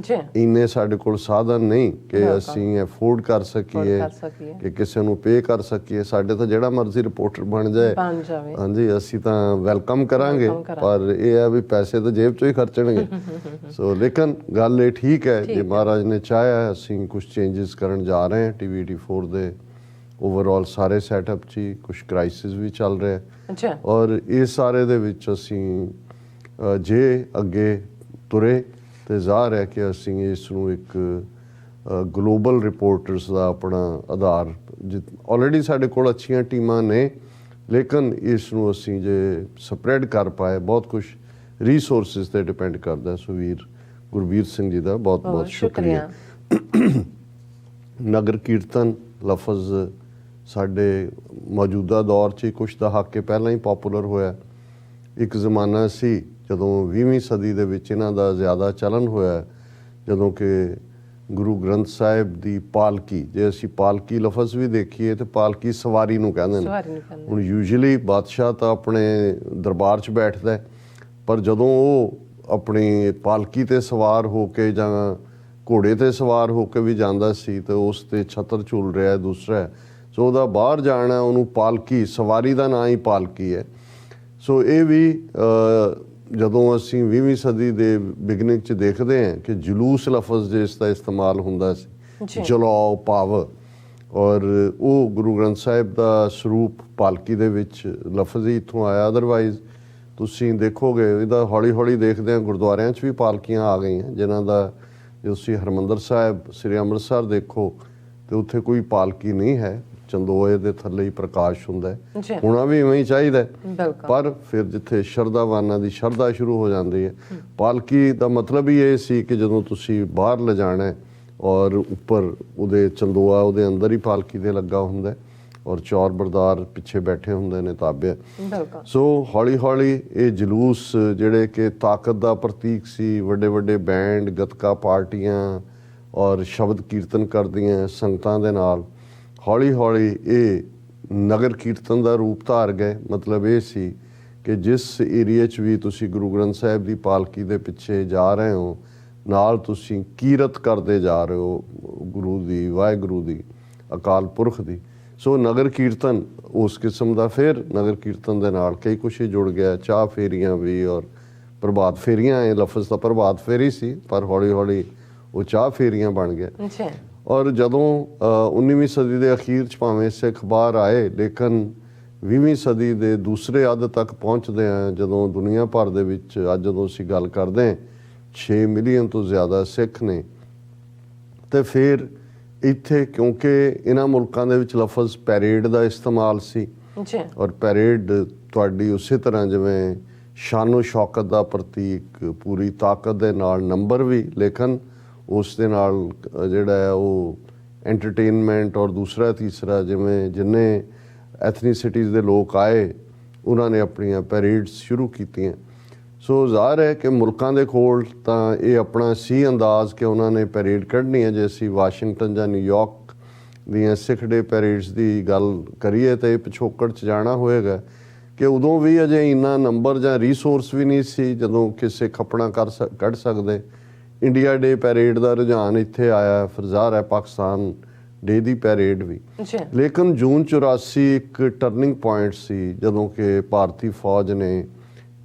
ਇੰਨੇ ਸਾਡੇ ਕੋਲ ਸਾਧਨ ਨਹੀਂ ਕਿ ਅਸੀਂ ਅਫੋਰਡ ਕਰ ਸਕੀਏ ਕਿ ਕਿਸੇ ਨੂੰ ਪੇ ਕਰ ਸਕੀਏ। ਸਾਡੇ ਤਾਂ ਜਿਹੜਾ ਮਰਜ਼ੀ ਰਿਪੋਰਟਰ ਬਣ ਜਾਏ, ਹਾਂਜੀ ਅਸੀਂ ਤਾਂ ਵੈਲਕਮ ਕਰਾਂਗੇ, ਪਰ ਇਹ ਹੈ ਵੀ ਪੈਸੇ ਤਾਂ ਜੇਬ ਚੋਂ ਹੀ ਖਰਚਣਗੇ। ਸੋ ਲੇਕਿਨ ਗੱਲ ਇਹ ਠੀਕ ਹੈ, ਜੇ ਮਹਾਰਾਜ ਨੇ ਚਾਹਿਆ ਅਸੀਂ ਕੁਝ ਚੇਂਜਸ ਕਰਨ ਜਾ ਰਹੇ ਹਾਂ TV84 ਦੇ ਓਵਰਆਲ ਸਾਰੇ ਸੈਟਅਪ 'ਚ ਹੀ। ਕੁਝ ਕ੍ਰਾਈਸਿਸ ਵੀ ਚੱਲ ਰਿਹਾ ਔਰ ਇਸ ਸਾਰੇ ਦੇ ਵਿੱਚ ਅਸੀਂ ਜੇ ਅੱਗੇ ਤੁਰੇ ਤੇ ਜ਼ਾਹਰ ਹੈ ਕਿ ਅਸੀਂ ਇਸ ਨੂੰ ਇੱਕ ਗਲੋਬਲ ਰਿਪੋਰਟਰਸ ਦਾ ਆਪਣਾ ਆਧਾਰ, ਆਲਰੇਡੀ ਸਾਡੇ ਕੋਲ ਅੱਛੀਆਂ ਟੀਮਾਂ ਨੇ, ਲੇਕਿਨ ਇਸ ਨੂੰ ਅਸੀਂ ਜੇ ਸਪਰੈਡ ਕਰ ਪਾਏ, ਬਹੁਤ ਕੁਝ ਰਿਸੋਰਸਿਸ ਤੇ ਡਿਪੈਂਡ ਕਰਦਾ। ਸੋ ਵੀਰ ਗੁਰਬੀਰ ਸਿੰਘ ਜੀ ਦਾ ਬਹੁਤ ਬਹੁਤ ਸ਼ੁਕਰੀਆ। ਨਗਰ ਕੀਰਤਨ ਲਫ਼ਜ਼ ਸਾਡੇ ਮੌਜੂਦਾ ਦੌਰ 'ਚ ਕੁਛ ਦਹਾਕੇ ਪਹਿਲਾਂ ਹੀ ਪੋਪੂਲਰ ਹੋਇਆ। ਇੱਕ ਜ਼ਮਾਨਾ ਸੀ ਜਦੋਂ 20ਵੀਂ ਸਦੀ ਦੇ ਵਿੱਚ ਇਹਨਾਂ ਦਾ ਜ਼ਿਆਦਾ ਚਲਨ ਹੋਇਆ, ਜਦੋਂ ਕਿ ਗੁਰੂ ਗ੍ਰੰਥ ਸਾਹਿਬ ਦੀ ਪਾਲਕੀ, ਜੇ ਅਸੀਂ ਪਾਲਕੀ ਲਫ਼ਜ਼ ਵੀ ਦੇਖੀਏ ਤੇ ਪਾਲਕੀ ਸਵਾਰੀ ਨੂੰ ਕਹਿੰਦੇ ਨੇ। ਹੁਣ ਯੂਜੂਅਲੀ ਬਾਦਸ਼ਾਹ ਤਾਂ ਆਪਣੇ ਦਰਬਾਰ 'ਚ ਬੈਠਦਾ, ਪਰ ਜਦੋਂ ਉਹ ਆਪਣੀ ਪਾਲਕੀ ਤੇ ਸਵਾਰ ਹੋ ਕੇ ਜਾਂ ਘੋੜੇ ਤੇ ਸਵਾਰ ਹੋ ਕੇ ਵੀ ਜਾਂਦਾ ਸੀ ਤੇ ਉਸ ਤੇ ਛਤਰ ਝੂਲ ਰਿਹਾ ਦੂਸਰਾ, ਸੋ ਉਹਦਾ ਬਾਹਰ ਜਾਣਾ ਉਹਨੂੰ ਪਾਲਕੀ, ਸਵਾਰੀ ਦਾ ਨਾਂ ਹੀ ਪਾਲਕੀ ਹੈ। ਸੋ ਇਹ ਵੀ ਜਦੋਂ ਅਸੀਂ 20ਵੀਂ ਸਦੀ ਦੇ ਬਿਗਨਿੰਗ 'ਚ ਦੇਖਦੇ ਹਾਂ ਕਿ ਜਲੂਸ ਲਫ਼ਜ਼ ਜਿਸ ਦਾ ਇਸਤੇਮਾਲ ਹੁੰਦਾ ਸੀ, ਜਲਾਓ ਭਾਵ, ਔਰ ਉਹ ਗੁਰੂ ਗ੍ਰੰਥ ਸਾਹਿਬ ਦਾ ਸਰੂਪ ਪਾਲਕੀ ਦੇ ਵਿੱਚ ਲਫ਼ਜ਼ ਹੀ ਇੱਥੋਂ ਆਇਆ। ਅਦਰਵਾਈਜ਼ ਤੁਸੀਂ ਦੇਖੋਗੇ ਇਹਦਾ ਹੌਲੀ ਹੌਲੀ ਦੇਖਦੇ ਹਾਂ ਗੁਰਦੁਆਰਿਆਂ 'ਚ ਵੀ ਪਾਲਕੀਆਂ ਆ ਗਈਆਂ, ਜਿਨ੍ਹਾਂ ਦਾ ਜੇ ਤੁਸੀਂ ਹਰਿਮੰਦਰ ਸਾਹਿਬ ਸ੍ਰੀ ਅੰਮ੍ਰਿਤਸਰ ਦੇਖੋ ਤੇ ਉੱਥੇ ਕੋਈ ਪਾਲਕੀ ਨਹੀਂ ਹੈ, ਚੰਦੋਏ ਦੇ ਥੱਲੇ ਹੀ ਪ੍ਰਕਾਸ਼ ਹੁੰਦਾ ਹੈ। ਹੋਣਾ ਵੀ ਇਵੇਂ ਹੀ ਚਾਹੀਦਾ, ਪਰ ਫਿਰ ਜਿੱਥੇ ਸ਼ਰਧਾਵਾਨਾਂ ਦੀ ਸ਼ਰਧਾ ਸ਼ੁਰੂ ਹੋ ਜਾਂਦੀ ਹੈ। ਪਾਲਕੀ ਦਾ ਮਤਲਬ ਹੀ ਇਹ ਸੀ ਕਿ ਜਦੋਂ ਤੁਸੀਂ ਬਾਹਰ ਲਿਜਾਣਾ ਔਰ ਉੱਪਰ ਉਹਦੇ ਚੰਦੋਆ ਉਹਦੇ ਅੰਦਰ ਹੀ ਪਾਲਕੀ ਦੇ ਲੱਗਾ ਹੁੰਦਾ ਔਰ ਚੌਰ ਬਰਦਾਰ ਪਿੱਛੇ ਬੈਠੇ ਹੁੰਦੇ ਨੇ ਤਾਬੇ। ਸੋ ਹੌਲੀ ਹੌਲੀ ਇਹ ਜਲੂਸ ਜਿਹੜੇ ਕਿ ਤਾਕਤ ਦਾ ਪ੍ਰਤੀਕ ਸੀ, ਵੱਡੇ ਵੱਡੇ ਬੈਂਡ, ਗੱਤਕਾ ਪਾਰਟੀਆਂ ਔਰ ਸ਼ਬਦ ਕੀਰਤਨ ਕਰਦੀਆਂ ਸੰਗਤਾਂ ਦੇ ਨਾਲ, ਹੌਲੀ ਹੌਲੀ ਇਹ ਨਗਰ ਕੀਰਤਨ ਦਾ ਰੂਪ ਧਾਰ ਗਏ। ਮਤਲਬ ਇਹ ਸੀ ਕਿ ਜਿਸ ਏਰੀਏ 'ਚ ਵੀ ਤੁਸੀਂ ਗੁਰੂ ਗ੍ਰੰਥ ਸਾਹਿਬ ਦੀ ਪਾਲਕੀ ਦੇ ਪਿੱਛੇ ਜਾ ਰਹੇ ਹੋ, ਨਾਲ ਤੁਸੀਂ ਕੀਰਤ ਕਰਦੇ ਜਾ ਰਹੇ ਹੋ ਗੁਰੂ ਦੀ, ਵਾਹਿਗੁਰੂ ਦੀ, ਅਕਾਲ ਪੁਰਖ ਦੀ। ਸੋ ਨਗਰ ਕੀਰਤਨ ਉਸ ਕਿਸਮ ਦਾ, ਫਿਰ ਨਗਰ ਕੀਰਤਨ ਦੇ ਨਾਲ ਕਈ ਕੁਛ ਹੀ ਜੁੜ ਗਿਆ, ਚਾਹ ਫੇਰੀਆਂ ਵੀ ਔਰ ਪ੍ਰਭਾਤ ਫੇਰੀਆਂ। ਇਹ ਲਫ਼ਜ਼ ਤਾਂ ਪ੍ਰਭਾਤ ਫੇਰੀ ਸੀ, ਪਰ ਹੌਲੀ ਹੌਲੀ ਉਹ ਚਾਹ ਫੇਰੀਆਂ ਬਣ ਗਿਆ। ਔਰ ਜਦੋਂ 19ਵੀਂ ਸਦੀ ਦੇ ਅਖੀਰ 'ਚ ਭਾਵੇਂ ਸਿੱਖ ਬਾਹਰ ਆਏ, ਲੇਕਿਨ 20ਵੀਂ ਸਦੀ ਦੇ ਦੂਸਰੇ ਅੱਧ ਤੱਕ ਪਹੁੰਚਦੇ ਆ, ਜਦੋਂ ਦੁਨੀਆ ਭਰ ਦੇ ਵਿੱਚ ਅੱਜ ਜਦੋਂ ਅਸੀਂ ਗੱਲ ਕਰਦੇ 6 ਮਿਲੀਅਨ ਤੋਂ ਜ਼ਿਆਦਾ ਸਿੱਖ ਨੇ, ਤੇ ਫਿਰ ਇੱਥੇ ਕਿਉਂਕਿ ਇਹਨਾਂ ਮੁਲਕਾਂ ਦੇ ਵਿੱਚ ਲਫ਼ਜ਼ ਪੈਰੇਡ ਦਾ ਇਸਤੇਮਾਲ ਸੀ, ਔਰ ਪੈਰੇਡ ਤੁਹਾਡੀ ਉਸੇ ਤਰ੍ਹਾਂ ਜਿਵੇਂ ਸ਼ਾਨੋ ਸ਼ੌਕਤ ਦਾ ਪ੍ਰਤੀਕ, ਪੂਰੀ ਤਾਕਤ ਦੇ ਨਾਲ ਨੰਬਰ ਵੀ, ਲੇਕਿਨ ਉਸ ਦੇ ਨਾਲ ਜਿਹੜਾ ਹੈ ਉਹ ਐਂਟਰਟੇਨਮੈਂਟ ਔਰ ਦੂਸਰਾ ਤੀਸਰਾ, ਜਿਵੇਂ ਜਿੰਨੇ ਐਥਨੀਸਿਟੀਜ਼ ਦੇ ਲੋਕ ਆਏ ਉਹਨਾਂ ਨੇ ਆਪਣੀਆਂ ਪੈਰੇਡਸ ਸ਼ੁਰੂ ਕੀਤੀਆਂ। ਸੋ ਜ਼ਾਹਰ ਹੈ ਕਿ ਮੁਲਕਾਂ ਦੇ ਕੋਲ ਤਾਂ ਇਹ ਆਪਣਾ ਸੀ ਅੰਦਾਜ਼ ਕਿ ਉਹਨਾਂ ਨੇ ਪੈਰੇਡ ਕੱਢਣੀ ਹੈ। ਜੇ ਅਸੀਂ ਵਾਸ਼ਿੰਗਟਨ ਜਾਂ ਨਿਊਯਾਰਕ ਦੀਆਂ ਸਿੱਖ ਡੇ ਪੈਰੇਡਸ ਦੀ ਗੱਲ ਕਰੀਏ ਤਾਂ ਇਹ ਪਿਛੋਕੜ 'ਚ ਜਾਣਾ ਹੋਏਗਾ ਕਿ ਉਦੋਂ ਵੀ ਅਜੇ ਇੰਨਾ ਨੰਬਰ ਜਾਂ ਰੀਸੋਰਸ ਵੀ ਨਹੀਂ ਸੀ ਜਦੋਂ ਕਿ ਸਿੱਖ ਆਪਣਾ ਕੱਢ ਸਕਦੇ। ਇੰਡੀਆ ਡੇ ਪੈਰੇਡ ਦਾ ਰੁਝਾਨ ਇੱਥੇ ਆਇਆ, ਫਿਰ ਜ਼ਾਹਰ ਹੈ ਪਾਕਿਸਤਾਨ ਡੇ ਦੀ ਪੈਰੇਡ ਵੀ। ਲੇਕਿਨ ਜੂਨ 84 ਇੱਕ ਟਰਨਿੰਗ ਪੁਆਇੰਟ ਸੀ ਜਦੋਂ ਕਿ ਭਾਰਤੀ ਫੌਜ ਨੇ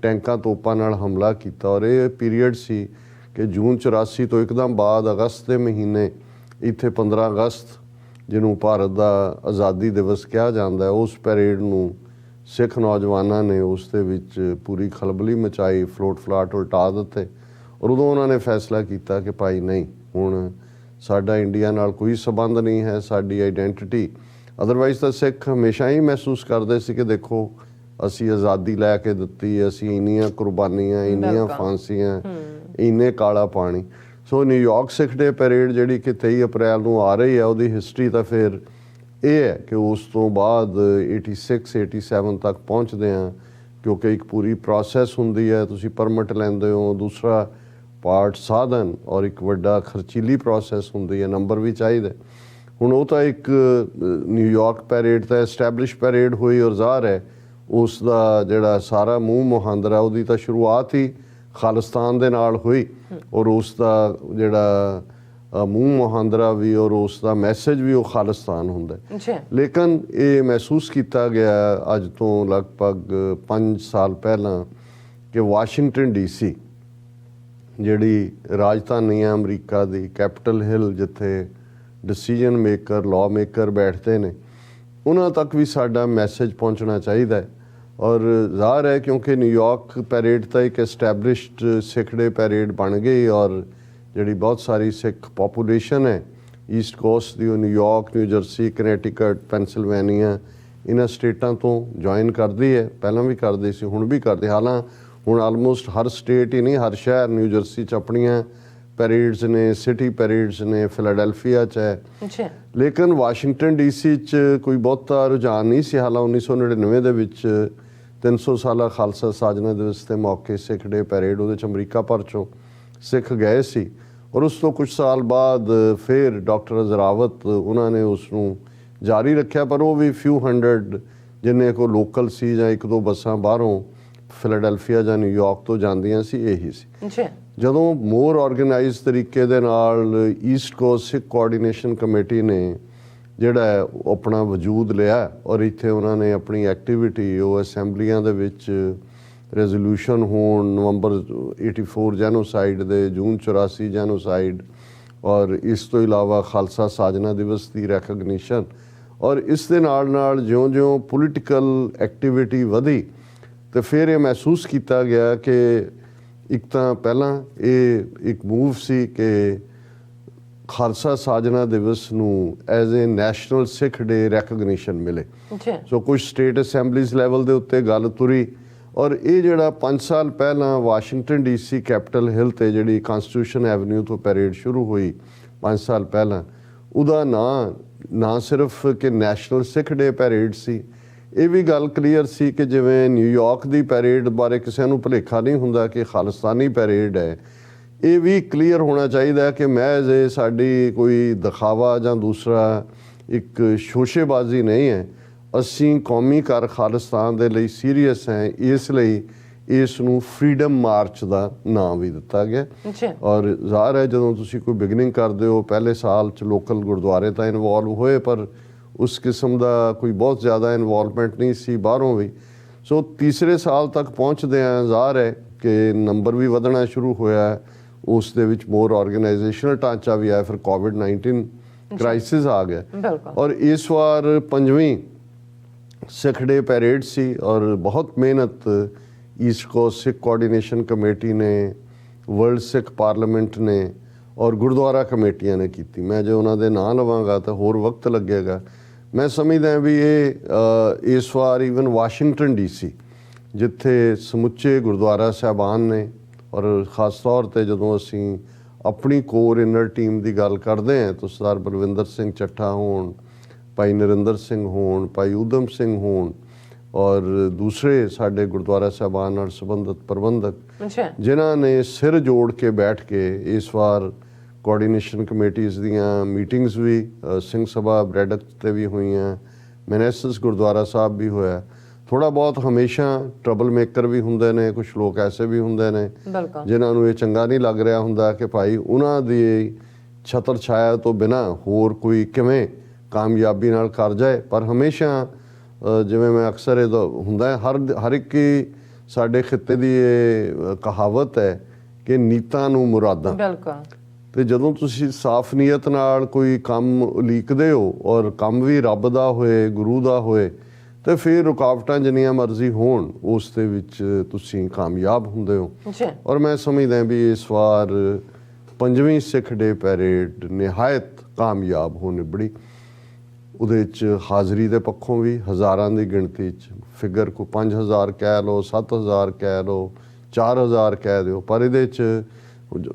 ਟੈਂਕਾਂ ਤੋਪਾਂ ਨਾਲ ਹਮਲਾ ਕੀਤਾ, ਔਰ ਇਹ ਪੀਰੀਅਡ ਸੀ ਕਿ ਜੂਨ 84 ਤੋਂ ਇੱਕਦਮ ਬਾਅਦ ਅਗਸਤ ਦੇ ਮਹੀਨੇ ਇੱਥੇ 15 ਅਗਸਤ ਜਿਹਨੂੰ ਭਾਰਤ ਦਾ ਆਜ਼ਾਦੀ ਦਿਵਸ ਕਿਹਾ ਜਾਂਦਾ ਹੈ, ਉਸ ਪੈਰੇਡ ਨੂੰ ਸਿੱਖ ਨੌਜਵਾਨਾਂ ਨੇ ਉਸ ਦੇ ਵਿੱਚ ਪੂਰੀ ਖਲਬਲੀ ਮਚਾਈ, ਫਲੋਟ ਫਲਾਟ ਉਲਟਾ ਦਿੱਤੇ। ਔਰ ਉਦੋਂ ਉਹਨਾਂ ਨੇ ਫੈਸਲਾ ਕੀਤਾ ਕਿ ਭਾਈ ਨਹੀਂ, ਹੁਣ ਸਾਡਾ ਇੰਡੀਆ ਨਾਲ ਕੋਈ ਸਬੰਧ ਨਹੀਂ ਹੈ, ਸਾਡੀ ਆਈਡੈਂਟੀਟੀ। ਅਦਰਵਾਈਜ਼ ਤਾਂ ਸਿੱਖ ਹਮੇਸ਼ਾ ਹੀ ਮਹਿਸੂਸ ਕਰਦੇ ਸੀ ਕਿ ਦੇਖੋ ਅਸੀਂ ਆਜ਼ਾਦੀ ਲੈ ਕੇ ਦਿੱਤੀ, ਅਸੀਂ ਇੰਨੀਆਂ ਕੁਰਬਾਨੀਆਂ, ਇੰਨੀਆਂ ਫਾਂਸੀਆਂ, ਇੰਨੇ ਕਾਲਾ ਪਾਣੀ। ਸੋ ਨਿਊਯਾਰਕ ਸਿੱਖ ਡੇ ਪੈਰੇਡ ਜਿਹੜੀ ਕਿ 23 ਅਪ੍ਰੈਲ ਨੂੰ ਆ ਰਹੀ ਹੈ, ਉਹਦੀ ਹਿਸਟਰੀ ਤਾਂ ਫਿਰ ਇਹ ਹੈ ਕਿ ਉਸ ਤੋਂ ਬਾਅਦ 86 87 ਤੱਕ ਪਹੁੰਚਦੇ ਹਾਂ, ਕਿਉਂਕਿ ਇੱਕ ਪੂਰੀ ਪ੍ਰੋਸੈਸ ਹੁੰਦੀ ਹੈ। ਤੁਸੀਂ ਪਰਮਿਟ ਲੈਂਦੇ ਹੋ, ਦੂਸਰਾ ਪਾਰਟ ਸਾਧਨ, ਔਰ ਇੱਕ ਵੱਡਾ ਖਰਚੀਲੀ ਪ੍ਰੋਸੈਸ ਹੁੰਦੀ ਹੈ, ਨੰਬਰ ਵੀ ਚਾਹੀਦਾ। ਹੁਣ ਉਹ ਤਾਂ ਇੱਕ ਨਿਊਯਾਰਕ ਪੈਰੇਡ ਤਾਂ ਐਸਟੈਬਲਿਸ਼ ਪੈਰੇਡ ਹੋਈ, ਔਰ ਜ਼ਾਹਰ ਹੈ ਉਸ ਦਾ ਜਿਹੜਾ ਸਾਰਾ ਮੂੰਹ ਮੁਹਾਂਦਰਾ ਉਹਦੀ ਤਾਂ ਸ਼ੁਰੂਆਤ ਹੀ ਖਾਲਿਸਤਾਨ ਦੇ ਨਾਲ ਹੋਈ, ਔਰ ਉਸ ਦਾ ਜਿਹੜਾ ਮੂੰਹ ਮੁਹਾਂਦਰਾ ਵੀ ਔਰ ਉਸ ਦਾ ਮੈਸੇਜ ਵੀ ਉਹ ਖਾਲਿਸਤਾਨ ਹੁੰਦਾ। ਲੇਕਿਨ ਇਹ ਮਹਿਸੂਸ ਕੀਤਾ ਗਿਆ ਅੱਜ ਤੋਂ ਲਗਭਗ 5 ਸਾਲ ਪਹਿਲਾਂ ਕਿ ਵਾਸ਼ਿੰਗਟਨ DC ਜਿਹੜੀ ਰਾਜਧਾਨੀ ਹੈ ਅਮਰੀਕਾ ਦੀ, ਕੈਪੀਟਲ ਹਿੱਲ, ਜਿੱਥੇ ਡਿਸੀਜਨ ਮੇਕਰ, ਲਾਅ ਮੇਕਰ ਬੈਠਦੇ ਨੇ, ਉਹਨਾਂ ਤੱਕ ਵੀ ਸਾਡਾ ਮੈਸੇਜ ਪਹੁੰਚਣਾ ਚਾਹੀਦਾ ਹੈ। ਔਰ ਜ਼ਾਹਰ ਹੈ ਕਿਉਂਕਿ ਨਿਊਯਾਰਕ ਪੈਰੇਡ ਤਾਂ ਇੱਕ ਐਸਟੈਬਲਿਸ਼ਡ ਸਿੱਖ ਡੇ ਪੈਰੇਡ ਬਣ ਗਈ, ਔਰ ਜਿਹੜੀ ਬਹੁਤ ਸਾਰੀ ਸਿੱਖ ਪੋਪੂਲੇਸ਼ਨ ਹੈ ਈਸਟ ਕੋਸਟ ਦੀ, ਉਹ ਨਿਊਯਾਰਕ, ਨਿਊ ਜਰਸੀ, ਕਨੈਟੀਕਟ, ਪੈਨਸਿਲਵੇਨੀਆ, ਇਹਨਾਂ ਸਟੇਟਾਂ ਤੋਂ ਜੁਆਇਨ ਕਰਦੀ ਹੈ। ਪਹਿਲਾਂ ਵੀ ਕਰਦੀ ਸੀ, ਹੁਣ ਵੀ ਕਰਦੇ। ਹਾਲਾਂਕਿ ਹੁਣ ਆਲਮੋਸਟ ਹਰ ਸਟੇਟ ਹੀ ਨਹੀਂ, ਹਰ ਸ਼ਹਿਰ, ਨਿਊ ਜਰਸੀ 'ਚ ਆਪਣੀਆਂ ਪੈਰੇਡਸ ਨੇ, ਸਿਟੀ ਪੈਰੇਡਸ ਨੇ, ਫਿਲਾਡੈਲਫੀਆ 'ਚ ਹੈ। ਲੇਕਿਨ ਵਾਸ਼ਿੰਗਟਨ DC 'ਚ ਕੋਈ ਬਹੁਤਾ ਰੁਝਾਨ ਨਹੀਂ ਸੀ। ਹਾਲਾਂਕਿ 1999 ਦੇ ਵਿੱਚ 300 ਸਾਲਾ ਖਾਲਸਾ ਸਾਜਨਾ ਦਿਵਸ ਦੇ ਮੌਕੇ ਸਿੱਖ ਡੇ ਪੈਰੇਡ, ਉਹਦੇ 'ਚ ਅਮਰੀਕਾ ਭਰ 'ਚੋਂ ਸਿੱਖ ਗਏ ਸੀ। ਔਰ ਉਸ ਤੋਂ ਕੁਝ ਸਾਲ ਬਾਅਦ ਫਿਰ ਡਾਕਟਰ ਅਜ਼ਰਾਵਤ ਉਹਨਾਂ ਨੇ ਉਸ ਨੂੰ ਜਾਰੀ ਰੱਖਿਆ, ਪਰ ਉਹ ਵੀ ਫਿਊ ਹੰਡਰਡ ਜਿੰਨੇ ਕੋ ਲੋਕਲ ਸੀ ਜਾਂ 1-2 ਬੱਸਾਂ ਬਾਹਰੋਂ ਫਿਲਾਡੈਲਫੀਆ ਜਾਂ ਨਿਊਯਾਰਕ ਤੋਂ ਜਾਂਦੀਆਂ ਸੀ, ਇਹੀ ਸੀ। ਜਦੋਂ ਮੋਰ ਆਰਗੇਨਾਈਜ਼ ਤਰੀਕੇ ਦੇ ਨਾਲ ਈਸਟ ਕੋਸਟ ਸਿੱਖ ਕੋਆਰਡੀਨੇਸ਼ਨ ਕਮੇਟੀ ਨੇ ਜਿਹੜਾ ਆਪਣਾ ਵਜੂਦ ਲਿਆ, ਔਰ ਇੱਥੇ ਉਹਨਾਂ ਨੇ ਆਪਣੀ ਐਕਟੀਵਿਟੀ, ਉਹ ਅਸੈਂਬਲੀਆਂ ਦੇ ਵਿੱਚ ਰੈਜ਼ੋਲੂਸ਼ਨ ਹੋਣ, ਨਵੰਬਰ 84 ਜੈਨੋਸਾਈਡ ਦੇ, ਜੂਨ 84 ਜੈਨੋਸਾਈਡ, ਔਰ ਇਸ ਤੋਂ ਇਲਾਵਾ ਖਾਲਸਾ ਸਾਜਨਾ ਦਿਵਸ ਦੀ ਰੈਕਗਨੀਸ਼ਨ। ਔਰ ਇਸ ਦੇ ਨਾਲ ਜਿਉਂ-ਜਿਉਂ ਪੋਲੀਟੀਕਲ ਐਕਟੀਵਿਟੀ ਵਧੀ ਤੇ ਫਿਰ ਇਹ ਮਹਿਸੂਸ ਕੀਤਾ ਗਿਆ ਕਿ ਇੱਕ ਤਾਂ ਪਹਿਲਾਂ ਇਹ ਇੱਕ ਮੂਵ ਸੀ ਕਿ ਖਾਲਸਾ ਸਾਜਨਾ ਦਿਵਸ ਨੂੰ as a national Sikh day recognition ਮਿਲੇ। ਸੋ ਕੁਝ ਸਟੇਟ ਅਸੈਂਬਲੀਜ਼ ਲੈਵਲ ਦੇ ਉੱਤੇ ਗੱਲ ਤੁਰੀ, ਔਰ ਇਹ ਜਿਹੜਾ 5 ਸਾਲ ਪਹਿਲਾਂ ਵਾਸ਼ਿੰਗਟਨ DC ਕੈਪੀਟਲ ਹਿੱਲ ਤੇ ਜਿਹੜੀ ਕਨਸਟੀਟਿਊਸ਼ਨ ਐਵਨਿਊ ਤੋਂ ਪੈਰੇਡ ਸ਼ੁਰੂ ਹੋਈ 5 ਸਾਲ ਪਹਿਲਾਂ, ਉਹਦਾ ਨਾ ਸਿਰਫ ਕਿ ਨੈਸ਼ਨਲ ਸਿੱਖ ਡੇ ਪੈਰੇਡ ਸੀ, ਇਹ ਵੀ ਗੱਲ ਕਲੀਅਰ ਸੀ ਕਿ ਜਿਵੇਂ ਨਿਊਯਾਰਕ ਦੀ ਪੈਰੇਡ ਬਾਰੇ ਕਿਸੇ ਨੂੰ ਭੁਲੇਖਾ ਨਹੀਂ ਹੁੰਦਾ ਕਿ ਖਾਲਿਸਤਾਨੀ ਪੈਰੇਡ ਹੈ, ਇਹ ਵੀ ਕਲੀਅਰ ਹੋਣਾ ਚਾਹੀਦਾ ਕਿ ਮਹਿਜ਼ ਇਹ ਸਾਡੀ ਕੋਈ ਦਿਖਾਵਾ ਜਾਂ ਦੂਸਰਾ ਇੱਕ ਸ਼ੋਸ਼ੇਬਾਜ਼ੀ ਨਹੀਂ ਹੈ। ਅਸੀਂ ਕੌਮੀ ਘਰ ਖਾਲਿਸਤਾਨ ਦੇ ਲਈ ਸੀਰੀਅਸ ਹੈ, ਇਸ ਲਈ ਇਸ ਨੂੰ ਫਰੀडम ਮਾਰਚ ਦਾ ਨਾਮ ਵੀ ਦਿੱਤਾ ਗਿਆ। ਔਰ ਜ਼ਾਹਰ ਹੈ ਜਦੋਂ ਤੁਸੀਂ ਕੋਈ ਬਿਗਨਿੰਗ ਕਰਦੇ ਹੋ, ਪਹਿਲੇ ਸਾਲ 'ਚ ਲੋਕਲ ਗੁਰਦੁਆਰੇ ਤਾਂ ਇਨਵੋਲਵ ਹੋਏ, ਪਰ ਉਸ ਕਿਸਮ ਦਾ ਕੋਈ ਬਹੁਤ ਜ਼ਿਆਦਾ ਇਨਵੋਲਵਮੈਂਟ ਨਹੀਂ ਸੀ ਬਾਹਰੋਂ ਵੀ। ਸੋ ਤੀਸਰੇ ਸਾਲ ਤੱਕ ਪਹੁੰਚਦੇ ਹਾਂ, ਜ਼ਾਹਰ ਹੈ ਕਿ ਨੰਬਰ ਵੀ ਵਧਣਾ ਸ਼ੁਰੂ ਹੋਇਆ, ਉਸ ਦੇ ਵਿੱਚ ਮੋਰ ਆਰਗੇਨਾਈਜੇਸ਼ਨਲ ਢਾਂਚਾ ਵੀ ਆਇਆ, ਫਿਰ ਕੋਵਿਡ-19 ਕ੍ਰਾਈਸਿਸ ਆ ਗਿਆ। ਔਰ ਇਸ ਵਾਰ 5ਵੀਂ ਸਿੱਖ ਡੇ ਪੈਰੇਡ ਸੀ, ਔਰ ਬਹੁਤ ਮਿਹਨਤ ਈਸਟ ਕੋਸਟ ਸਿੱਖ ਕੋਆਰਡੀਨੇਸ਼ਨ ਕਮੇਟੀ ਨੇ, ਵਰਲਡ ਸਿੱਖ ਪਾਰਲੀਮੈਂਟ ਨੇ ਔਰ ਗੁਰਦੁਆਰਾ ਕਮੇਟੀਆਂ ਨੇ ਕੀਤੀ। ਮੈਂ ਜੇ ਉਹਨਾਂ ਦੇ ਨਾਂ ਲਵਾਂਗਾ ਤਾਂ ਹੋਰ ਵਕਤ ਲੱਗੇਗਾ। ਮੈਂ ਸਮਝਦਾ ਵੀ ਇਹ ਇਸ ਵਾਰ ਈਵਨ ਵਾਸ਼ਿੰਗਟਨ DC ਜਿੱਥੇ ਸਮੁੱਚੇ ਗੁਰਦੁਆਰਾ ਸਾਹਿਬਾਨ ਨੇ, ਔਰ ਖ਼ਾਸ ਤੌਰ 'ਤੇ ਜਦੋਂ ਅਸੀਂ ਆਪਣੀ ਕੋਰ ਇਨਰ ਟੀਮ ਦੀ ਗੱਲ ਕਰਦੇ ਹਾਂ ਤਾਂ ਸਰਦਾਰ ਬਲਵਿੰਦਰ ਸਿੰਘ ਚੱਠਾ ਹੋਣ, ਭਾਈ ਨਰਿੰਦਰ ਸਿੰਘ ਹੋਣ, ਭਾਈ ਊਧਮ ਸਿੰਘ ਹੋਣ, ਔਰ ਦੂਸਰੇ ਸਾਡੇ ਗੁਰਦੁਆਰਾ ਸਾਹਿਬਾਨ ਨਾਲ ਸੰਬੰਧਿਤ ਪ੍ਰਬੰਧਕ, ਜਿਨ੍ਹਾਂ ਨੇ ਸਿਰ ਜੋੜ ਕੇ ਬੈਠ ਕੇ ਇਸ ਵਾਰ ਕੋਆਰਡੀਨੇਸ਼ਨ ਕਮੇਟੀਜ਼ ਦੀਆਂ ਮੀਟਿੰਗਸ ਵੀ ਸਿੰਘ ਸਭਾ ਬਰੈਡਕ 'ਤੇ ਵੀ ਹੋਈਆਂ, ਮੈਨੇਸਸ ਗੁਰਦੁਆਰਾ ਸਾਹਿਬ ਵੀ ਹੋਇਆ। ਥੋੜ੍ਹਾ ਬਹੁਤ ਹਮੇਸ਼ਾ ਟਰਬਲ ਮੇਕਰ ਵੀ ਹੁੰਦੇ ਨੇ, ਕੁਝ ਲੋਕ ਐਸੇ ਵੀ ਹੁੰਦੇ ਨੇ ਜਿਨ੍ਹਾਂ ਨੂੰ ਇਹ ਚੰਗਾ ਨਹੀਂ ਲੱਗ ਰਿਹਾ ਹੁੰਦਾ ਕਿ ਭਾਈ ਉਹਨਾਂ ਦੀ ਛਤਰ ਛਾਇਆ ਤੋਂ ਬਿਨਾਂ ਹੋਰ ਕੋਈ ਕਿਵੇਂ ਕਾਮਯਾਬੀ ਨਾਲ ਕਰ ਜਾਏ। ਪਰ ਹਮੇਸ਼ਾ ਜਿਵੇਂ ਮੈਂ ਅਕਸਰ ਇਹ ਹੁੰਦਾ ਹਰ ਇੱਕ ਸਾਡੇ ਖਿੱਤੇ ਦੀ ਇਹ ਕਹਾਵਤ ਹੈ ਕਿ ਨੀਤਾਂ ਨੂੰ ਮੁਰਾਦਾਂ। ਤੇ ਜਦੋਂ ਤੁਸੀਂ ਸਾਫ਼ ਨੀਅਤ ਨਾਲ ਕੋਈ ਕੰਮ ਉਲੀਕਦੇ ਹੋ ਔਰ ਕੰਮ ਵੀ ਰੱਬ ਦਾ ਹੋਏ, ਗੁਰੂ ਦਾ ਹੋਏ, ਤੇ ਫਿਰ ਰੁਕਾਵਟਾਂ ਜਿੰਨੀਆਂ ਮਰਜ਼ੀ ਹੋਣ ਉਸ ਦੇ ਵਿੱਚ ਤੁਸੀਂ ਕਾਮਯਾਬ ਹੁੰਦੇ ਹੋ। ਜੀ। ਔਰ ਮੈਂ ਸਮਝਦਾ ਵੀ ਇਸ ਵਾਰ 5ਵੀਂ ਸਿੱਖ ਡੇ ਪੈਰੇਡ ਨਿਹਾਇਤ ਕਾਮਯਾਬ ਹੋ ਨਿਬੜੀ। ਉਹਦੇ 'ਚ ਹਾਜ਼ਰੀ ਦੇ ਪੱਖੋਂ ਵੀ ਹਜ਼ਾਰਾਂ ਦੀ ਗਿਣਤੀ 'ਚ, ਫਿਗਰ ਕੋ 5000 ਕਹਿ ਲਓ, 7000 ਕਹਿ ਲਓ, 4000 ਕਹਿ ਦਿਓ, ਪਰ ਇਹਦੇ 'ਚ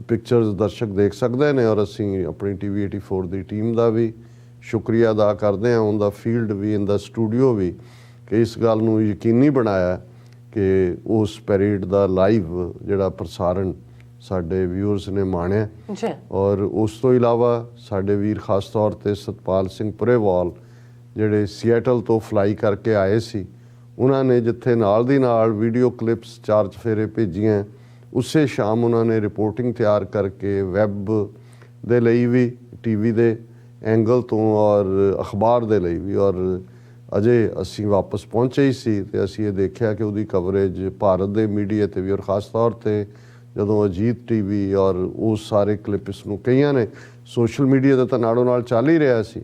ਪਿਕਚਰਸ ਦਰਸ਼ਕ ਦੇਖ ਸਕਦੇ ਨੇ। ਔਰ ਅਸੀਂ ਆਪਣੀ TV 84 ਦੀ ਟੀਮ ਦਾ ਵੀ ਸ਼ੁਕਰੀਆ ਅਦਾ ਕਰਦੇ ਹਾਂ, ਉਹਦਾ ਫੀਲਡ ਵੀ, ਇਹਦਾ ਸਟੂਡੀਓ ਵੀ, ਕਿ ਇਸ ਗੱਲ ਨੂੰ ਯਕੀਨੀ ਬਣਾਇਆ ਕਿ ਉਸ ਪੈਰੇਡ ਦਾ ਲਾਈਵ ਜਿਹੜਾ ਪ੍ਰਸਾਰਣ ਸਾਡੇ ਵਿਊਅਰਸ ਨੇ ਮਾਣਿਆ। ਜੀ। ਔਰ ਉਸ ਤੋਂ ਇਲਾਵਾ ਸਾਡੇ ਵੀਰ ਖਾਸ ਤੌਰ ਤੇ ਸਤਪਾਲ ਸਿੰਘ ਪੁਰੇਵਾਲ ਜਿਹੜੇ ਸੀਐਟਲ ਤੋਂ ਫਲਾਈ ਕਰਕੇ ਆਏ ਸੀ, ਉਹਨਾਂ ਨੇ ਜਿੱਥੇ ਨਾਲ ਦੀ ਨਾਲ ਵੀਡੀਓ ਕਲਿੱਪਸ 4 ਚਫੇਰੇ ਭੇਜੀਆਂ, ਉਸੇ ਸ਼ਾਮ ਉਹਨਾਂ ਨੇ ਰਿਪੋਰਟਿੰਗ ਤਿਆਰ ਕਰਕੇ ਵੈਬ ਦੇ ਲਈ ਵੀ, TV ਦੇ ਐਂਗਲ ਤੋਂ ਔਰ ਅਖਬਾਰ ਦੇ ਲਈ ਵੀ। ਔਰ ਅਜੇ ਅਸੀਂ ਵਾਪਸ ਪਹੁੰਚੇ ਹੀ ਸੀ ਤੇ ਅਸੀਂ ਇਹ ਦੇਖਿਆ ਕਿ ਉਹਦੀ ਕਵਰੇਜ ਭਾਰਤ ਦੇ ਮੀਡੀਆ ਤੇ ਵੀ, ਔਰ ਖਾਸ ਤੌਰ ਤੇ ਜਦੋਂ ਅਜੀਤ TV ਔਰ ਉਸ ਸਾਰੇ ਕਲਿੱਪਸ ਨੂੰ ਕਈਆਂ ਨੇ ਸੋਸ਼ਲ ਮੀਡੀਆ ਤੇ ਤਾਂ ਨਾਲੋਂ ਨਾਲ ਚੱਲ ਹੀ ਰਿਹਾ ਸੀ।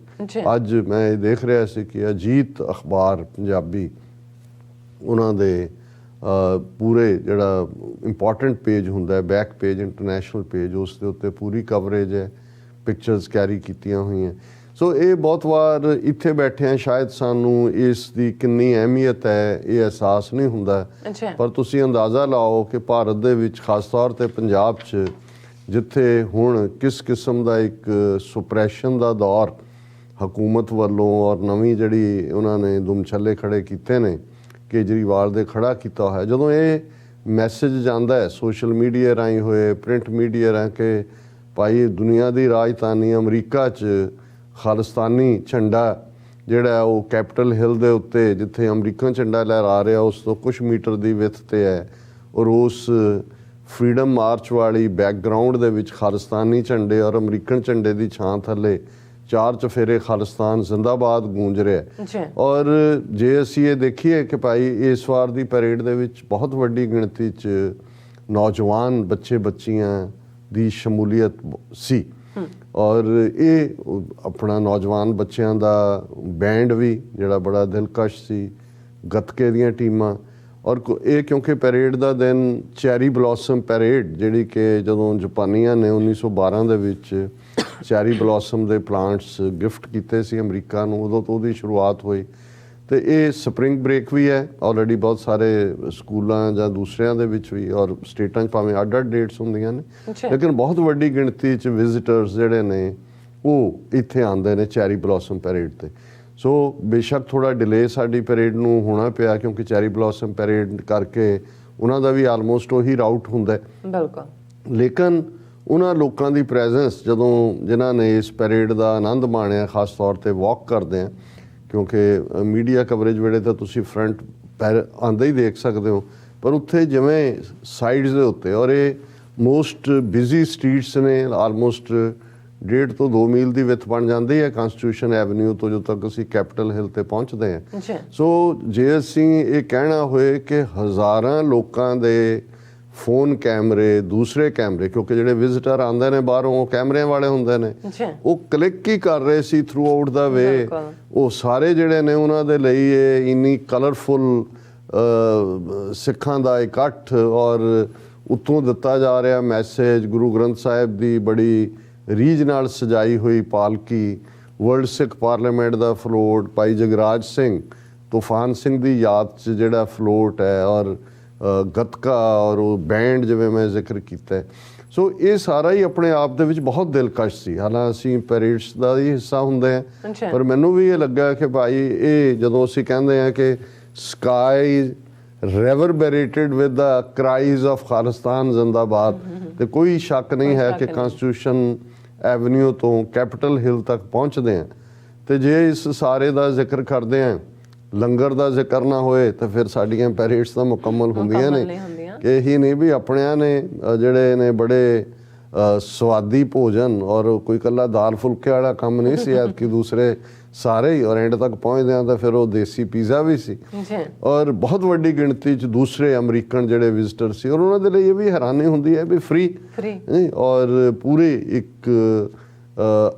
ਅੱਜ ਮੈਂ ਇਹ ਦੇਖ ਰਿਹਾ ਸੀ ਕਿ ਅਜੀਤ ਅਖਬਾਰ ਪੰਜਾਬੀ, ਉਹਨਾਂ ਦੇ ਪੂਰੇ ਜਿਹੜਾ ਇੰਪੋਰਟੈਂਟ ਪੇਜ ਹੁੰਦਾ ਹੈ, ਬੈਕ ਪੇਜ, ਇੰਟਰਨੈਸ਼ਨਲ ਪੇਜ, ਉਸ ਦੇ ਉੱਤੇ ਪੂਰੀ ਕਵਰੇਜ ਹੈ, ਪਿਕਚਰਸ ਕੈਰੀ ਕੀਤੀਆਂ ਹੋਈਆਂ। ਸੋ ਇਹ ਬਹੁਤ ਵਾਰ ਇੱਥੇ ਬੈਠਿਆਂ ਸ਼ਾਇਦ ਸਾਨੂੰ ਇਸ ਦੀ ਕਿੰਨੀ ਅਹਿਮੀਅਤ ਹੈ ਇਹ ਅਹਿਸਾਸ ਨਹੀਂ ਹੁੰਦਾ, ਪਰ ਤੁਸੀਂ ਅੰਦਾਜ਼ਾ ਲਾਓ ਕਿ ਭਾਰਤ ਦੇ ਵਿੱਚ ਖਾਸ ਤੌਰ ਤੇ ਪੰਜਾਬ 'ਚ ਜਿੱਥੇ ਹੁਣ ਕਿਸ ਕਿਸਮ ਦਾ ਇੱਕ ਸੁਪਰੈਸ਼ਨ ਦਾ ਦੌਰ ਹਕੂਮਤ ਵੱਲੋਂ ਔਰ ਨਵੀਂ ਜਿਹੜੀ ਉਹਨਾਂ ਨੇ ਦੁਮਛੱਲੇ ਖੜੇ ਕੀਤੇ ਨੇ, ਕੇਜਰੀਵਾਲ ਦੇ ਖੜਾ ਕੀਤਾ ਹੋਇਆ, ਜਦੋਂ ਇਹ ਮੈਸੇਜ ਜਾਂਦਾ ਹੈ ਸੋਸ਼ਲ ਮੀਡੀਆ ਰਾਹੀਂ ਹੋਏ, ਪ੍ਰਿੰਟ ਮੀਡੀਆ ਰਾਹੀਂ ਕਿ ਭਾਈ ਦੁਨੀਆ ਦੀ ਰਾਜਧਾਨੀ ਅਮਰੀਕਾ 'ਚ ਖਾਲਿਸਤਾਨੀ ਝੰਡਾ ਜਿਹੜਾ ਉਹ ਕੈਪੀਟਲ ਹਿੱਲ ਦੇ ਉੱਤੇ ਜਿੱਥੇ ਅਮਰੀਕਨ ਝੰਡਾ ਲਹਿਰਾ ਰਿਹਾ ਉਸ ਤੋਂ ਕੁਛ ਮੀਟਰ ਦੀ ਵਿੱਥ ਤੇ ਹੈ, ਔਰ ਉਸ ਫਰੀडम ਮਾਰਚ ਵਾਲੀ ਬੈਕਗਰਾਊਂਡ ਦੇ ਵਿੱਚ ਖਾਲਿਸਤਾਨੀ ਝੰਡੇ ਔਰ ਅਮਰੀਕਨ ਝੰਡੇ ਦੀ ਛਾਂ ਥੱਲੇ 4 ਚਫੇਰੇ ਖਾਲਿਸਤਾਨ ਜ਼ਿੰਦਾਬਾਦ ਗੂੰਜ ਰਿਹਾ। ਔਰ ਜੇ ਅਸੀਂ ਇਹ ਦੇਖੀਏ ਕਿ ਭਾਈ ਇਸ ਵਾਰ ਦੀ ਪੈਰੇਡ ਦੇ ਵਿੱਚ ਬਹੁਤ ਵੱਡੀ ਗਿਣਤੀ 'ਚ ਨੌਜਵਾਨ ਬੱਚੇ ਬੱਚੀਆਂ ਦੀ ਸ਼ਮੂਲੀਅਤ ਸੀ, ਔਰ ਇਹ ਆਪਣਾ ਨੌਜਵਾਨ ਬੱਚਿਆਂ ਦਾ ਬੈਂਡ ਵੀ ਜਿਹੜਾ ਬੜਾ ਦਿਲਕਸ਼ ਸੀ, ਗੱਤਕੇ ਦੀਆਂ ਟੀਮਾਂ। ਔਰ ਇਹ ਕਿਉਂਕਿ ਪੈਰੇਡ ਦਾ ਦਿਨ ਚੈਰੀ ਬਲੌਸਮ ਪੈਰੇਡ, ਜਿਹੜੀ ਕਿ ਜਦੋਂ ਜਾਪਾਨੀਆਂ ਨੇ 1912 ਦੇ ਵਿੱਚ ਚੈਰੀ ਬਲੌਸਮ ਦੇ ਪਲਾਂਟਸ ਗਿਫਟ ਕੀਤੇ ਸੀ ਅਮਰੀਕਾ ਨੂੰ, ਉਦੋਂ ਤੋਂ ਉਹਦੀ ਸ਼ੁਰੂਆਤ ਹੋਈ। ਤੇ ਇਹ ਸਪਰਿੰਗ ਬ੍ਰੇਕ ਵੀ ਹੈ, ਆਲਰੇਡੀ ਬਹੁਤ ਸਾਰੇ ਸਕੂਲਾਂ ਜਾਂ ਦੂਸਰਿਆਂ ਦੇ ਵਿੱਚ ਵੀ, ਔਰ ਸਟੇਟਾਂ 'ਚ ਭਾਵੇਂ ਅੱਡ-ਅੱਡ ਡੇਟਸ ਹੁੰਦੀਆਂ ਨੇ, ਲੇਕਿਨ ਬਹੁਤ ਵੱਡੀ ਗਿਣਤੀ 'ਚ ਵਿਜ਼ਿਟਰਸ ਜਿਹੜੇ ਨੇ ਉਹ ਇੱਥੇ ਆਉਂਦੇ ਨੇ ਚੈਰੀ ਬਲੌਸਮ ਪੈਰੇਡ ਤੇ। ਸੋ ਬੇਸ਼ੱਕ ਥੋੜਾ ਡਿਲੇ ਸਾਡੀ ਪੈਰੇਡ ਨੂੰ ਹੋਣਾ ਪਿਆ ਕਿਉਂਕਿ ਚੈਰੀ ਬਲੌਸਮ ਪੈਰੇਡ ਕਰਕੇ ਉਹਨਾਂ ਦਾ ਵੀ ਆਲਮੋਸਟ ਉਹੀ ਰਾਊਟ ਹੁੰਦਾ ਬਿਲਕੁਲ, ਲੇਕਿਨ ਉਹਨਾਂ ਲੋਕਾਂ ਦੀ ਪ੍ਰੈਜ਼ੈਂਸ ਜਦੋਂ ਜਿਨ੍ਹਾਂ ਨੇ ਇਸ ਪੈਰੇਡ ਦਾ ਆਨੰਦ ਮਾਣਿਆ, ਖਾਸ ਤੌਰ ਤੇ ਵਾਕ ਕਰਦੇ ਆ, ਕਿਉਂਕਿ ਮੀਡੀਆ ਕਵਰੇਜ ਵੇਲੇ ਤਾਂ ਤੁਸੀਂ ਫਰੰਟ ਪੈਰ ਆਉਂਦੇ ਹੀ ਦੇਖ ਸਕਦੇ ਹੋ, ਪਰ ਉੱਥੇ ਜਿਵੇਂ ਸਾਈਡਸ ਦੇ ਉੱਤੇ, ਔਰ ਇਹ ਮੋਸਟ ਬਿਜ਼ੀ ਸਟਰੀਟਸ ਨੇ, ਆਲਮੋਸਟ 1.5 ਤੋਂ 2 ਮੀਲ ਦੀ ਵਿੱਥ ਬਣ ਜਾਂਦੀ ਹੈ ਕਾਂਸਟੀਟਿਊਸ਼ਨ ਐਵਨਿਊ ਤੋਂ ਜਦੋਂ ਤੱਕ ਅਸੀਂ ਕੈਪੀਟਲ ਹਿੱਲ ਤੇ ਪਹੁੰਚਦੇ ਹਾਂ। ਸੋ ਜੇ ਅਸੀਂ ਇਹ ਕਹਿਣਾ ਹੋਏ ਕਿ ਹਜ਼ਾਰਾਂ ਲੋਕਾਂ ਦੇ ਫੋਨ ਕੈਮਰੇ, ਦੂਸਰੇ ਕੈਮਰੇ, ਕਿਉਂਕਿ ਜਿਹੜੇ ਵਿਜ਼ਿਟਰ ਆਉਂਦੇ ਨੇ ਬਾਹਰੋਂ ਉਹ ਕੈਮਰਿਆਂ ਵਾਲੇ ਹੁੰਦੇ ਨੇ, ਉਹ ਕਲਿੱਕ ਹੀ ਕਰ ਰਹੇ ਸੀ ਥਰੂ ਆਊਟ ਦਾ ਵੇ। ਉਹ ਸਾਰੇ ਜਿਹੜੇ ਨੇ ਉਹਨਾਂ ਦੇ ਲਈ ਇਹ ਇੰਨੀ ਕਲਰਫੁਲ ਸਿੱਖਾਂ ਦਾ ਇਕੱਠ, ਔਰ ਉੱਤੋਂ ਦਿੱਤਾ ਜਾ ਰਿਹਾ ਮੈਸੇਜ, ਗੁਰੂ ਗ੍ਰੰਥ ਸਾਹਿਬ ਦੀ ਬੜੀ ਰੀਝ ਨਾਲ ਸਜਾਈ ਹੋਈ ਪਾਲਕੀ, ਵਰਲਡ ਸਿੱਖ ਪਾਰਲੀਮੈਂਟ ਦਾ ਫਲੋਟ, ਭਾਈ ਜਗਰਾਜ ਸਿੰਘ, ਤੂਫਾਨ ਸਿੰਘ ਦੀ ਯਾਦ 'ਚ ਜਿਹੜਾ ਫਲੋਟ ਹੈ, ਔਰ ਗੱਤਕਾ ਔਰ ਉਹ ਬੈਂਡ ਜਿਵੇਂ ਮੈਂ ਜ਼ਿਕਰ ਕੀਤਾ। ਸੋ ਇਹ ਸਾਰਾ ਹੀ ਆਪਣੇ ਆਪ ਦੇ ਵਿੱਚ ਬਹੁਤ ਦਿਲਕਸ਼ ਸੀ। ਹਾਲਾਂਕਿ ਅਸੀਂ ਪੈਰੇਡਸ ਦਾ ਹੀ ਹਿੱਸਾ ਹੁੰਦੇ ਹਾਂ, ਪਰ ਮੈਨੂੰ ਵੀ ਇਹ ਲੱਗਾ ਕਿ ਭਾਈ ਇਹ ਜਦੋਂ ਅਸੀਂ ਕਹਿੰਦੇ ਹਾਂ ਕਿ sky reverberated with the cries of Khalistan ਜ਼ਿੰਦਾਬਾਦ, ਤੇ ਕੋਈ ਸ਼ੱਕ ਨਹੀਂ ਹੈ ਕਿ ਕਾਂਸਟੀਟਿਊਸ਼ਨ ਐਵਨਿਊ ਤੋਂ ਕੈਪੀਟਲ ਹਿੱਲ ਤੱਕ ਪਹੁੰਚਦੇ ਹਾਂ। ਤੇ ਜੇ ਇਸ ਸਾਰੇ ਦਾ ਜ਼ਿਕਰ ਕਰਦੇ ਹਾਂ, ਲੰਗਰ ਦਾ ਜ਼ਿਕਰ ਨਾ ਹੋਏ ਤਾਂ ਫਿਰ ਸਾਡੀਆਂ ਪੈਰੇਡਸ ਤਾਂ ਮੁਕੰਮਲ ਹੁੰਦੀਆਂ ਨੇ। ਕਿ ਇਹੀ ਨਹੀਂ ਵੀ ਆਪਣਿਆਂ ਨੇ ਜਿਹੜੇ ਨੇ ਬੜੇ ਸਵਾਦੀ ਭੋਜਨ, ਔਰ ਕੋਈ ਇਕੱਲਾ ਦਾਲ ਫੁਲਕੇ ਵਾਲਾ ਕੰਮ ਨਹੀਂ ਸੀ, ਕਿ ਦੂਸਰੇ ਸਾਰੇ ਹੀ, ਔਰ ਐਂਡ ਤੱਕ ਪਹੁੰਚਦਿਆਂ ਤਾਂ ਫਿਰ ਉਹ ਦੇਸੀ ਪੀਜ਼ਾ ਵੀ ਸੀ, ਔਰ ਬਹੁਤ ਵੱਡੀ ਗਿਣਤੀ 'ਚ ਦੂਸਰੇ ਅਮਰੀਕਨ ਜਿਹੜੇ ਵਿਜ਼ਿਟਰ ਸੀ, ਔਰ ਉਹਨਾਂ ਦੇ ਲਈ ਇਹ ਵੀ ਹੈਰਾਨੀ ਹੁੰਦੀ ਹੈ ਵੀ ਫ੍ਰੀ, ਔਰ ਪੂਰੀ ਇੱਕ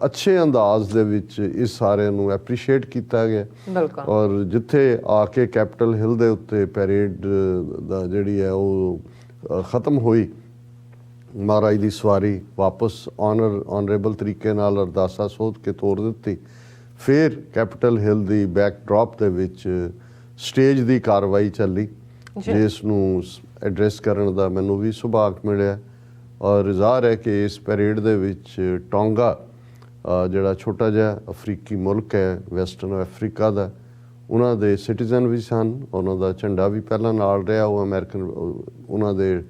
ਅੱਛੇ ਅੰਦਾਜ਼ ਦੇ ਵਿੱਚ ਇਸ ਸਾਰਿਆਂ ਨੂੰ ਐਪਰੀਸ਼ੀਏਟ ਕੀਤਾ ਗਿਆ। ਬਿਲਕੁਲ। ਔਰ ਜਿੱਥੇ ਆ ਕੇ ਕੈਪੀਟਲ ਹਿੱਲ ਦੇ ਉੱਤੇ ਪੈਰੇਡ ਦਾ ਜਿਹੜੀ ਹੈ ਉਹ ਖਤਮ ਹੋਈ, ਮਹਾਰਾਜ ਦੀ ਸਵਾਰੀ ਵਾਪਸ ਆਨਰੇਬਲ ਤਰੀਕੇ ਨਾਲ ਅਰਦਾਸਾ ਸੋਧ ਕੇ ਤੋਰ ਦਿੱਤੀ। ਫਿਰ ਕੈਪੀਟਲ ਹਿੱਲ ਦੀ ਬੈਕਡ੍ਰੌਪ ਦੇ ਵਿੱਚ ਸਟੇਜ ਦੀ ਕਾਰਵਾਈ ਚੱਲੀ, ਜਿਸ ਨੂੰ ਐਡਰੈਸ ਕਰਨ ਦਾ ਮੈਨੂੰ ਵੀ ਸੁਭਾਗ ਮਿਲਿਆ। ਔਰ ਜ਼ਾਹਰ ਹੈ ਕਿ ਇਸ ਪੈਰੇਡ ਦੇ ਵਿੱਚ ਟੋਂਗਾ ਜਿਹੜਾ ਛੋਟਾ ਜਿਹਾ ਅਫਰੀਕੀ ਮੁਲਕ ਹੈ ਵੈਸਟਰਨ ਅਫਰੀਕਾ ਦਾ, ਉਹਨਾਂ ਦੇ ਸਿਟੀਜ਼ਨ ਵੀ ਸਨ, ਉਹਨਾਂ ਦਾ ਝੰਡਾ ਵੀ ਪਹਿਲਾਂ ਨਾਲ ਰਿਹਾ। ਉਹ ਅਮਰੀਕਨ ਉਹਨਾਂ ਦੇ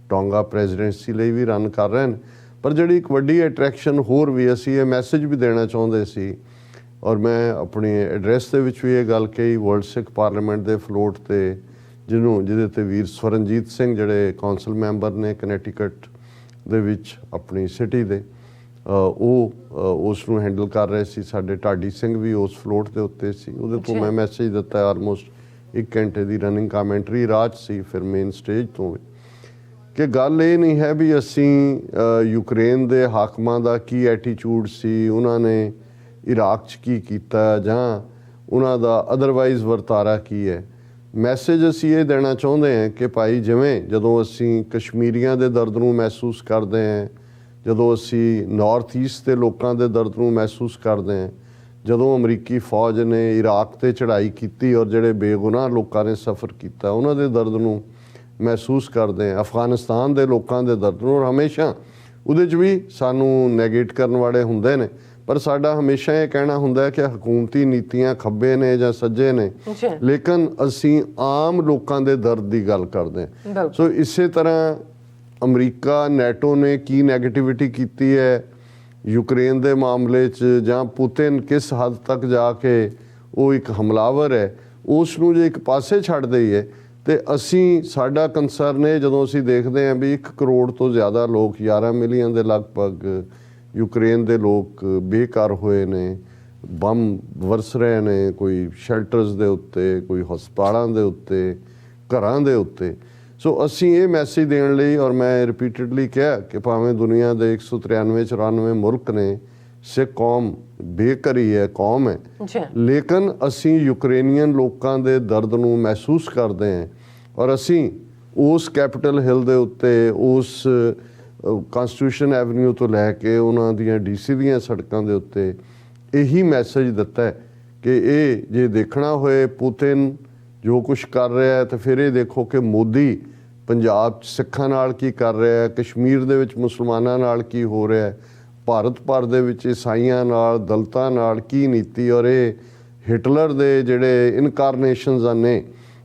ਟੋਂਗਾ ਪ੍ਰੈਜ਼ੀਡੈਂਸੀ ਲਈ ਵੀ ਰਨ ਕਰ ਰਹੇ ਨੇ। ਪਰ ਜਿਹੜੀ ਇੱਕ ਵੱਡੀ ਅਟਰੈਕਸ਼ਨ ਹੋਰ ਵੀ, ਅਸੀਂ ਇਹ ਮੈਸੇਜ ਵੀ ਦੇਣਾ ਚਾਹੁੰਦੇ ਸੀ, ਔਰ ਮੈਂ ਆਪਣੀ ਐਡਰੈਸ ਦੇ ਵਿੱਚ ਵੀ ਇਹ ਗੱਲ ਕਹੀ, ਵਰਲਡ ਸਿੱਖ ਪਾਰਲੀਮੈਂਟ ਦੇ ਫਲੋਟ 'ਤੇ ਜਿਹਦੇ 'ਤੇ ਵੀਰ ਸਵਰਨਜੀਤ ਸਿੰਘ ਜਿਹੜੇ ਕੌਂਸਲ ਮੈਂਬਰ ਨੇ ਕਨੈਟੀਕਟ ਦੇ ਵਿੱਚ ਆਪਣੀ ਸਿਟੀ ਦੇ, ਉਹ ਉਸ ਨੂੰ ਹੈਂਡਲ ਕਰ ਰਹੇ ਸੀ। ਸਾਡੇ ਢਾਡੀ ਸਿੰਘ ਵੀ ਉਸ ਫਲੋਟ ਦੇ ਉੱਤੇ ਸੀ। ਉਹਦੇ ਤੋਂ ਮੈਂ ਮੈਸੇਜ ਦਿੱਤਾ, ਆਲਮੋਸਟ 1 ਘੰਟੇ ਦੀ ਰਨਿੰਗ ਕਾਮੈਂਟਰੀ ਰਾਜ ਸੀ ਫਿਰ ਮੇਨ ਸਟੇਜ ਤੋਂ ਵੀ, ਕਿ ਗੱਲ ਇਹ ਨਹੀਂ ਹੈ ਵੀ ਅਸੀਂ ਯੂਕਰੇਨ ਦੇ ਹਾਕਮਾਂ ਦਾ ਕੀ ਐਟੀਟਿਊਡ ਸੀ, ਉਹਨਾਂ ਨੇ ਇਰਾਕ 'ਚ ਕੀ ਕੀਤਾ, ਜਾਂ ਉਹਨਾਂ ਦਾ ਅਦਰਵਾਈਜ਼ ਵਰਤਾਰਾ ਕੀ ਹੈ। ਮੈਸੇਜ ਅਸੀਂ ਇਹ ਦੇਣਾ ਚਾਹੁੰਦੇ ਹਾਂ ਕਿ ਭਾਈ, ਜਿਵੇਂ ਜਦੋਂ ਅਸੀਂ ਕਸ਼ਮੀਰੀਆਂ ਦੇ ਦਰਦ ਨੂੰ ਮਹਿਸੂਸ ਕਰਦੇ ਹਾਂ, ਜਦੋਂ ਅਸੀਂ ਨਾਰਥ ਈਸਟ ਦੇ ਲੋਕਾਂ ਦੇ ਦਰਦ ਨੂੰ ਮਹਿਸੂਸ ਕਰਦੇ ਹਾਂ, ਜਦੋਂ ਅਮਰੀਕੀ ਫੌਜ ਨੇ ਇਰਾਕ 'ਤੇ ਚੜ੍ਹਾਈ ਕੀਤੀ ਔਰ ਜਿਹੜੇ ਬੇਗੁਨਾਹ ਲੋਕਾਂ ਨੇ ਸਫ਼ਰ ਕੀਤਾ ਉਹਨਾਂ ਦੇ ਦਰਦ ਨੂੰ ਮਹਿਸੂਸ ਕਰਦੇ ਹਾਂ, ਅਫਗਾਨਿਸਤਾਨ ਦੇ ਲੋਕਾਂ ਦੇ ਦਰਦ ਨੂੰ। ਔਰ ਹਮੇਸ਼ਾ ਉਹਦੇ 'ਚ ਵੀ ਸਾਨੂੰ ਨੈਗੇਟ ਕਰਨ ਵਾਲੇ ਹੁੰਦੇ ਨੇ, ਪਰ ਸਾਡਾ ਹਮੇਸ਼ਾ ਇਹ ਕਹਿਣਾ ਹੁੰਦਾ ਹੈ ਕਿ ਹਕੂਮਤੀ ਨੀਤੀਆਂ ਖੱਬੇ ਨੇ ਜਾਂ ਸੱਜੇ ਨੇ, ਲੇਕਿਨ ਅਸੀਂ ਆਮ ਲੋਕਾਂ ਦੇ ਦਰਦ ਦੀ ਗੱਲ ਕਰਦੇ ਹਾਂ। ਸੋ ਇਸੇ ਤਰ੍ਹਾਂ ਅਮਰੀਕਾ, ਨੈਟੋ ਨੇ ਕੀ ਨੈਗੇਟਿਵਿਟੀ ਕੀਤੀ ਹੈ ਯੂਕਰੇਨ ਦੇ ਮਾਮਲੇ 'ਚ, ਜਾਂ ਪੁਤਿਨ ਕਿਸ ਹੱਦ ਤੱਕ ਜਾ ਕੇ ਉਹ ਇੱਕ ਹਮਲਾਵਰ ਹੈ, ਉਸ ਨੂੰ ਜੇ ਇੱਕ ਪਾਸੇ ਛੱਡ ਦਈਏ ਤੇ ਅਸੀਂ, ਸਾਡਾ ਕੰਸਰਨ ਹੈ ਜਦੋਂ ਅਸੀਂ ਦੇਖਦੇ ਹਾਂ ਵੀ 1 ਕਰੋੜ ਤੋਂ ਜ਼ਿਆਦਾ ਲੋਕ, 11 ਮਿਲੀਅਨ ਦੇ ਲਗਭਗ ਯੂਕਰੇਨ ਦੇ ਲੋਕ ਬੇਘਰ ਹੋਏ ਨੇ, ਬੰਬ ਵਰਸ ਰਹੇ ਨੇ, ਕੋਈ ਸ਼ੈਲਟਰਸ ਦੇ ਉੱਤੇ, ਕੋਈ ਹਸਪਤਾਲਾਂ ਦੇ ਉੱਤੇ, ਘਰਾਂ ਦੇ ਉੱਤੇ। ਸੋ ਅਸੀਂ ਇਹ ਮੈਸੇਜ ਦੇਣ ਲਈ, ਔਰ ਮੈਂ ਰਿਪੀਟਡਲੀ ਕਿਹਾ ਕਿ ਭਾਵੇਂ ਦੁਨੀਆ ਦੇ 193-94 ਮੁਲਕ ਨੇ, ਸਿੱਖ ਕੌਮ ਬੇਘਰੀ ਹੈ, ਕੌਮ ਹੈ, ਲੇਕਿਨ ਅਸੀਂ ਯੂਕਰੇਨੀਅਨ ਲੋਕਾਂ ਦੇ ਦਰਦ ਨੂੰ ਮਹਿਸੂਸ ਕਰਦੇ ਹਾਂ। ਔਰ ਅਸੀਂ ਉਸ ਕੈਪੀਟਲ ਹਿੱਲ ਦੇ ਉੱਤੇ, ਉਸ ਕਨਸਟੀਟਿਊਸ਼ਨ ਐਵਨਿਊ ਤੋਂ ਲੈ ਕੇ ਉਹਨਾਂ ਦੀਆਂ DC ਦੀਆਂ ਸੜਕਾਂ ਦੇ ਉੱਤੇ ਇਹੀ ਮੈਸੇਜ ਦਿੱਤਾ ਹੈ ਕਿ ਇਹ ਜੇ ਦੇਖਣਾ ਹੋਏ ਪੁਤਿਨ ਜੋ ਕੁਛ ਕਰ ਰਿਹਾ ਹੈ, ਤਾਂ ਫਿਰ ਇਹ ਦੇਖੋ ਕਿ ਮੋਦੀ ਪੰਜਾਬ 'ਚ ਸਿੱਖਾਂ ਨਾਲ ਕੀ ਕਰ ਰਿਹਾ ਹੈ, ਕਸ਼ਮੀਰ ਦੇ ਵਿੱਚ ਮੁਸਲਮਾਨਾਂ ਨਾਲ ਕੀ ਹੋ ਰਿਹਾ ਹੈ, ਭਾਰਤ ਭਰ ਦੇ ਵਿੱਚ ਈਸਾਈਆਂ ਨਾਲ, ਦਲਿਤਾਂ ਨਾਲ ਕੀ ਨੀਤੀ। ਔਰ ਇਹ ਹਿਟਲਰ ਦੇ ਜਿਹੜੇ ਇਨਕਾਰਨੇਸ਼ਨਸ ਨੇ,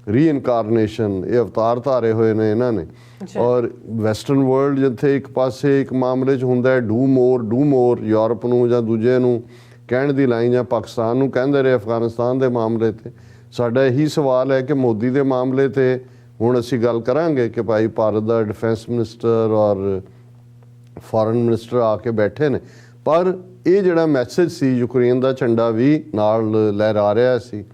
ਰੀਇਨਕਾਰਨੇਸ਼ਨ, ਇਹ ਅਵਤਾਰ ਧਾਰੇ ਹੋਏ ਨੇ ਇਹਨਾਂ ਨੇ। ਔਰ ਵੈਸਟਰਨ ਵਰਲਡ ਜਿੱਥੇ ਇੱਕ ਪਾਸੇ ਇੱਕ ਮਾਮਲੇ 'ਚ ਹੁੰਦਾ ਹੈ ਡੂ ਮੋਰ, ਯੂਰਪ ਨੂੰ ਜਾਂ ਦੂਜੇ ਨੂੰ ਕਹਿਣ ਦੀ ਲਾਈਨ, ਜਾਂ ਪਾਕਿਸਤਾਨ ਨੂੰ ਕਹਿੰਦੇ ਰਹੇ ਅਫਗਾਨਿਸਤਾਨ ਦੇ ਮਾਮਲੇ 'ਤੇ। ਸਾਡਾ ਇਹੀ ਸਵਾਲ ਹੈ ਕਿ ਮੋਦੀ ਦੇ ਮਾਮਲੇ 'ਤੇ ਹੁਣ ਅਸੀਂ ਗੱਲ ਕਰਾਂਗੇ ਕਿ ਭਾਈ ਭਾਰਤ ਦਾ ਡਿਫੈਂਸ ਮਿਨਿਸਟਰ ਔਰ ਫੋਰਨ ਮਿਨਿਸਟਰ ਆ ਕੇ ਬੈਠੇ ਨੇ, ਪਰ ਇਹ ਜਿਹੜਾ ਮੈਸੇਜ ਸੀ ਯੂਕਰੇਨ ਦਾ ਝੰਡਾ ਵੀ ਨਾਲ ਲਹਿਰਾ ਰਿਹਾ ਸੀ,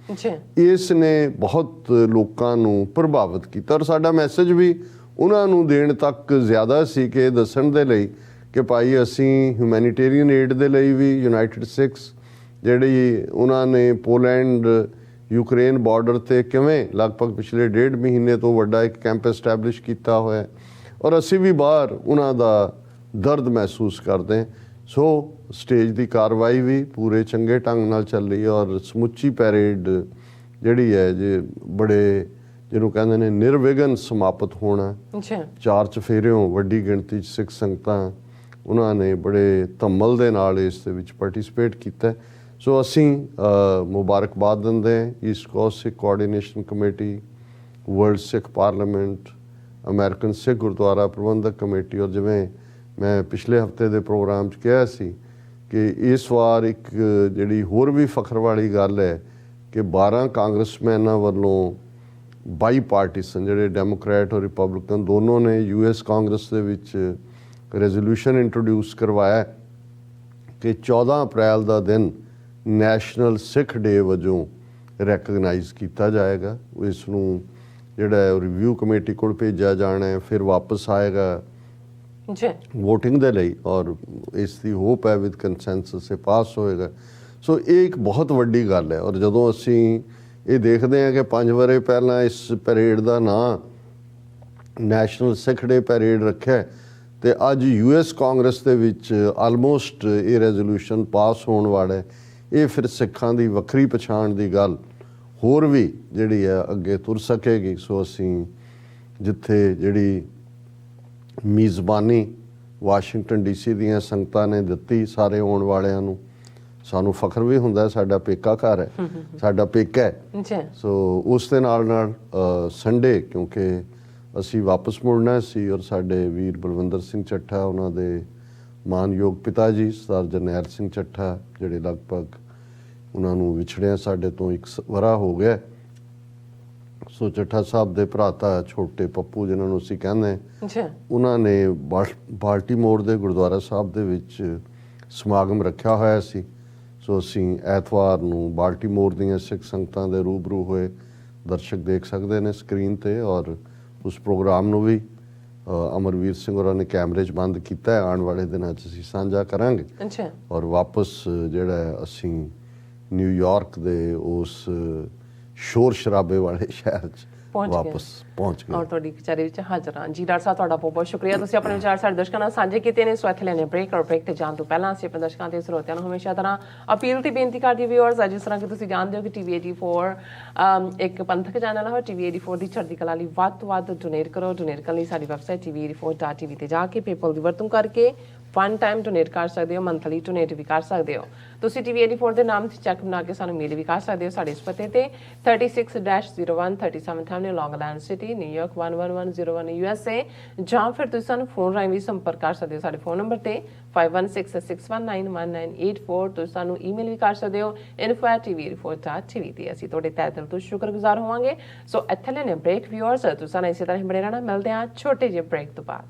ਇਸ ਨੇ ਬਹੁਤ ਲੋਕਾਂ ਨੂੰ ਪ੍ਰਭਾਵਿਤ ਕੀਤਾ। ਔਰ ਸਾਡਾ ਮੈਸੇਜ ਵੀ ਉਹਨਾਂ ਨੂੰ ਦੇਣ ਤੱਕ ਜ਼ਿਆਦਾ ਸੀ ਕਿ ਦੱਸਣ ਦੇ ਲਈ ਕਿ ਭਾਈ ਅਸੀਂ ਹਿਊਮੈਨੀਟੇਰੀਅਨ ਏਡ ਦੇ ਲਈ ਵੀ ਯੂਨਾਈਟਿਡ ਸਿੱਖਸ ਜਿਹੜੀ ਉਹਨਾਂ ਨੇ ਪੋਲੈਂਡ ਯੂਕਰੇਨ ਬਾਰਡਰ 'ਤੇ ਕਿਵੇਂ ਲਗਭਗ ਪਿਛਲੇ 1.5 ਮਹੀਨੇ ਤੋਂ ਵੱਡਾ ਇੱਕ ਕੈਂਪ ਐਸਟੈਬਲਿਸ਼ ਕੀਤਾ ਹੋਇਆ, ਔਰ ਅਸੀਂ ਵੀ ਬਾਹਰ ਉਹਨਾਂ ਦਾ ਦਰਦ ਮਹਿਸੂਸ ਕਰਦੇ ਹਾਂ। ਸੋ ਸਟੇਜ ਦੀ ਕਾਰਵਾਈ ਵੀ ਪੂਰੇ ਚੰਗੇ ਢੰਗ ਨਾਲ ਚੱਲੀ, ਔਰ ਸਮੁੱਚੀ ਪੈਰੇਡ ਜਿਹੜੀ ਹੈ ਜੇ ਬੜੇ ਜਿਹਨੂੰ ਕਹਿੰਦੇ ਨੇ ਨਿਰਵਿਘਨ ਸਮਾਪਤ ਹੋਣਾ। 4 ਚਫੇਰਿਓਂ ਵੱਡੀ ਗਿਣਤੀ 'ਚ ਸਿੱਖ ਸੰਗਤਾਂ ਉਹਨਾਂ ਨੇ ਬੜੇ ਧੰਮਲ ਦੇ ਨਾਲ ਇਸ ਦੇ ਵਿੱਚ ਪਾਰਟਿਸਿਪੇਟ ਕੀਤਾ। ਸੋ ਅਸੀਂ ਮੁਬਾਰਕਬਾਦ ਦਿੰਦੇ ਹਾਂ ਈਸਟ ਕੋਸਟ ਸਿੱਖ ਕੋਆਰਡੀਨੇਸ਼ਨ ਕਮੇਟੀ, ਵਰਲਡ ਸਿੱਖ ਪਾਰਲੀਮੈਂਟ, ਅਮਰੀਕਨ ਸਿੱਖ ਗੁਰਦੁਆਰਾ ਪ੍ਰਬੰਧਕ ਕਮੇਟੀ। ਔਰ ਜਿਵੇਂ ਮੈਂ ਪਿਛਲੇ ਹਫਤੇ ਦੇ ਪ੍ਰੋਗਰਾਮ 'ਚ ਕਿਹਾ ਸੀ ਕਿ ਇਸ ਵਾਰ ਇੱਕ ਜਿਹੜੀ ਹੋਰ ਵੀ ਫਖਰ ਵਾਲੀ ਗੱਲ ਹੈ ਕਿ 12 ਕਾਂਗਰਸਮੈਨਾਂ ਵੱਲੋਂ ਬਾਈ ਪਾਰਟੀਸਨ ਜਿਹੜੇ ਡੈਮੋਕ੍ਰੈਟ ਔਰ ਰਿਪਬਲਿਕਨ ਦੋਨੋਂ ਨੇ US ਕਾਂਗਰਸ ਦੇ ਵਿੱਚ ਰੈਜ਼ੋਲੂਸ਼ਨ ਇੰਟਰੋਡਿਊਸ ਕਰਵਾਇਆ ਕਿ 14 ਅਪ੍ਰੈਲ ਦਾ ਦਿਨ ਨੈਸ਼ਨਲ ਸਿੱਖ ਡੇ ਵਜੋਂ ਰੈਕਗਨਾਈਜ਼ ਕੀਤਾ ਜਾਏਗਾ। ਇਸ ਨੂੰ ਜਿਹੜਾ ਰਿਵਿਊ ਕਮੇਟੀ ਕੋਲ ਭੇਜਿਆ ਜਾਣਾ ਹੈ, ਫਿਰ ਵਾਪਸ ਆਏਗਾ ਜੀ ਵੋਟਿੰਗ ਦੇ ਲਈ, ਔਰ ਇਸ ਦੀ ਹੋਪ ਹੈ ਵਿਦ ਕੰਸੈਂਸਸ ਇਹ ਪਾਸ ਹੋਏਗਾ। ਸੋ ਇਹ ਇੱਕ ਬਹੁਤ ਵੱਡੀ ਗੱਲ ਹੈ। ਔਰ ਜਦੋਂ ਅਸੀਂ ਇਹ ਦੇਖਦੇ ਹਾਂ ਕਿ 5 ਵਰ੍ਹੇ ਪਹਿਲਾਂ ਇਸ ਪੈਰੇਡ ਦਾ ਨਾਂ ਨੈਸ਼ਨਲ ਸਿੱਖ ਡੇ ਪੈਰੇਡ ਰੱਖਿਆ ਹੈ, ਤੇ ਅੱਜ US ਕਾਂਗਰਸ ਦੇ ਵਿੱਚ ਆਲਮੋਸਟ ਇਹ ਰੈਜ਼ੋਲੂਸ਼ਨ ਪਾਸ ਹੋਣ ਵਾਲਾ ਹੈ। ਇਹ ਫਿਰ ਸਿੱਖਾਂ ਦੀ ਵੱਖਰੀ ਪਛਾਣ ਦੀ ਗੱਲ ਹੋਰ ਵੀ ਜਿਹੜੀ ਹੈ ਅੱਗੇ ਤੁਰ ਸਕੇਗੀ। ਸੋ ਅਸੀਂ ਜਿੱਥੇ ਜਿਹੜੀ ਮੀਜ਼ਬਾਨੀ ਵਾਸ਼ਿੰਗਟਨ DC ਦੀਆਂ ਸੰਗਤਾਂ ਨੇ ਦਿੱਤੀ ਸਾਰੇ ਆਉਣ ਵਾਲਿਆਂ ਨੂੰ, ਸਾਨੂੰ ਫਖਰ ਵੀ ਹੁੰਦਾ, ਸਾਡਾ ਪੇਕਾ ਘਰ ਹੈ, ਸਾਡਾ ਪੇਕਾ ਹੈ। ਜੀ ਸੋ ਉਸ ਦੇ ਨਾਲ ਨਾਲ ਸੰਡੇ ਕਿਉਂਕਿ ਅਸੀਂ ਵਾਪਸ ਮੁੜਨਾ ਸੀ, ਔਰ ਸਾਡੇ ਵੀਰ ਬਲਵਿੰਦਰ ਸਿੰਘ ਚੱਠਾ, ਉਹਨਾਂ ਦੇ ਮਾਨਯੋਗ ਪਿਤਾ ਜੀ ਸਰਦਾਰ ਜਰਨੈਲ ਸਿੰਘ ਚੱਠਾ, ਜਿਹੜੇ ਲਗਭਗ ਉਹਨਾਂ ਨੂੰ ਵਿਛੜਿਆ ਸਾਡੇ ਤੋਂ 1 ਵਰ੍ਹਾ ਹੋ ਗਿਆ। ਸੋ ਚੱਠਾ ਸਾਹਿਬ ਦੇ ਭਰਾਤਾ ਛੋਟੇ ਪੱਪੂ ਜਿਨ੍ਹਾਂ ਨੂੰ ਅਸੀਂ ਕਹਿੰਦੇ, ਜੀ ਉਹਨਾਂ ਨੇ ਬਾਲਟੀਮੋਰ ਦੇ ਗੁਰਦੁਆਰਾ ਸਾਹਿਬ ਦੇ ਵਿੱਚ ਸਮਾਗਮ ਰੱਖਿਆ ਹੋਇਆ ਸੀ। ਸੋ ਅਸੀਂ ਐਤਵਾਰ ਨੂੰ ਬਾਲਟੀਮੋਰ ਦੀਆਂ ਸਿੱਖ ਸੰਗਤਾਂ ਦੇ ਰੂਬਰੂ ਹੋਏ, ਦਰਸ਼ਕ ਦੇਖ ਸਕਦੇ ਨੇ ਸਕਰੀਨ ਤੇ। ਔਰ ਉਸ ਪ੍ਰੋਗਰਾਮ ਨੂੰ ਵੀ ਅਮਰਵੀਰ ਸਿੰਘ ਹੋਰਾਂ ਨੇ ਕੈਮਰੇ 'ਚ ਬੰਦ ਕੀਤਾ ਹੈ। ਆਉਣ ਵਾਲੇ ਦਿਨਾਂ 'ਚ ਅਸੀਂ ਸਾਂਝਾ ਕਰਾਂਗੇ। ਅੱਛਾ ਔਰ ਵਾਪਸ ਜਿਹੜਾ ਅਸੀਂ ਨਿਊਯਾਰਕ ਦੇ ਉਸ ਸ਼ੋਰ ਸ਼ਰਾਬੇ ਵਾਲੇ ਸ਼ਹਿਰ 'ਚ ਵਾਪਸ ਪਹੁੰਚ ਗਏ। ਔਰ ਤੁਹਾਡੀ ਕਚਹਿਰੀ ਵਿੱਚ ਹਾਜ਼ਰ ਹਾਂ ਜੀ। ਡਾਕਟਰ ਸਾਹਿਬ ਤੁਹਾਡਾ ਬਹੁਤ ਬਹੁਤ ਸ਼ੁਕਰੀਆ, ਤੁਸੀਂ ਆਪਣੇ ਵਿਚਾਰ ਸਾਡੇ ਦਰਸ਼ਕਾਂ ਨਾਲ ਸਾਂਝੇ ਕੀਤੇ ਨੇ। ਸੋ ਇੱਥੇ ਲੈਣੇ ਬ੍ਰੇਕ, ਔਰ ਬ੍ਰੇਕ ਤੇ ਜਾਣ ਤੋਂ ਪਹਿਲਾਂ ਅਸੀਂ ਆਪਣੇ ਦਰਸ਼ਕਾਂ ਤੇ ਸਰੋਤਿਆਂ ਨੂੰ ਹਮੇਸ਼ਾ ਤਰ੍ਹਾਂ ਅਪੀਲ ਤੇ ਬੇਨਤੀ ਕਰਦੀ ਵਿਊਅਰਸ, ਜਿਸ ਤਰ੍ਹਾਂ ਕਿ ਤੁਸੀਂ ਜਾਣਦੇ ਹੋ ਕਿ TV 84 ਇੱਕ ਪੰਥਕ ਚੈਨਲ ਹੈ। TV 84 ਦੀ ਚੜ੍ਹਦੀ ਕਲਾ ਲਈ ਵੱਧ ਤੋਂ ਵੱਧ ਡੋਨੇਟ ਕਰੋ। ਡੋਨੇਟ ਕਰਨ ਲਈ ਸਾਡੀ ਵੈਬਸਾਈਟ tv84.tv ਤੇ ਜਾ ਕੇ ਪੇਪਲ ਦੀ ਵਰਤੋਂ ਕਰਕੇ ਵਨ ਟਾਈਮ ਡੋਨੇਟ ਕਰ ਸਕਦੇ ਹੋ, ਮੰਥਲੀ ਡੋਨੇਟ ਵੀ ਕਰ ਸਕਦੇ ਹੋ। ਤੁਸੀਂ TV 84 ਦੇ ਨਾਮ ਤੇ ਚੈੱਕ ਬਣਾ ਕੇ ਸਾਨੂੰ ਮੇਲ ਵੀ ਕਰ ਸਕਦੇ ਹੋ ਸਾਡੇ ਇਸ ਪਤੇ ਤੇ 36-01 37th Avenue, Long Island City, New York 11101 USA, ਜਾਂ ਫਿਰ ਤੁਸੀਂ ਸਾਨੂੰ ਫੋਨ ਰਾਹੀਂ ਵੀ ਸੰਪਰਕ ਕਰ ਸਕਦੇ ਹੋ ਸਾਡੇ ਫੋਨ ਨੰਬਰ ਤੇ 5166191984। ਤੁਸੀਂ ਸਾਨੂੰ ਈਮੇਲ ਵੀ ਕਰ ਸਕਦੇ ਹੋ info@tv84.tv ਤੇ। ਅਸੀਂ ਤੁਹਾਡੇ ਤਹਿ ਦਿਲ ਤੋਂ ਸ਼ੁਕਰਗੁਜ਼ਾਰ ਹੋਵਾਂਗੇ। ਸੋ ਇੱਥੇ ਲੈਣੇ ਬ੍ਰੇਕ ਵਿਊਅਰਸ, ਤੁਸੀਂ ਸਾਨੂੰ ਇਸੇ ਤਰ੍ਹਾਂ ਹੀ ਬਣੇ ਰਹਿਣਾ। ਮਿਲਦੇ ਹਾਂ ਛੋਟੇ ਜਿਹੇ ਬ੍ਰੇਕ ਤੋਂ ਬਾਅਦ।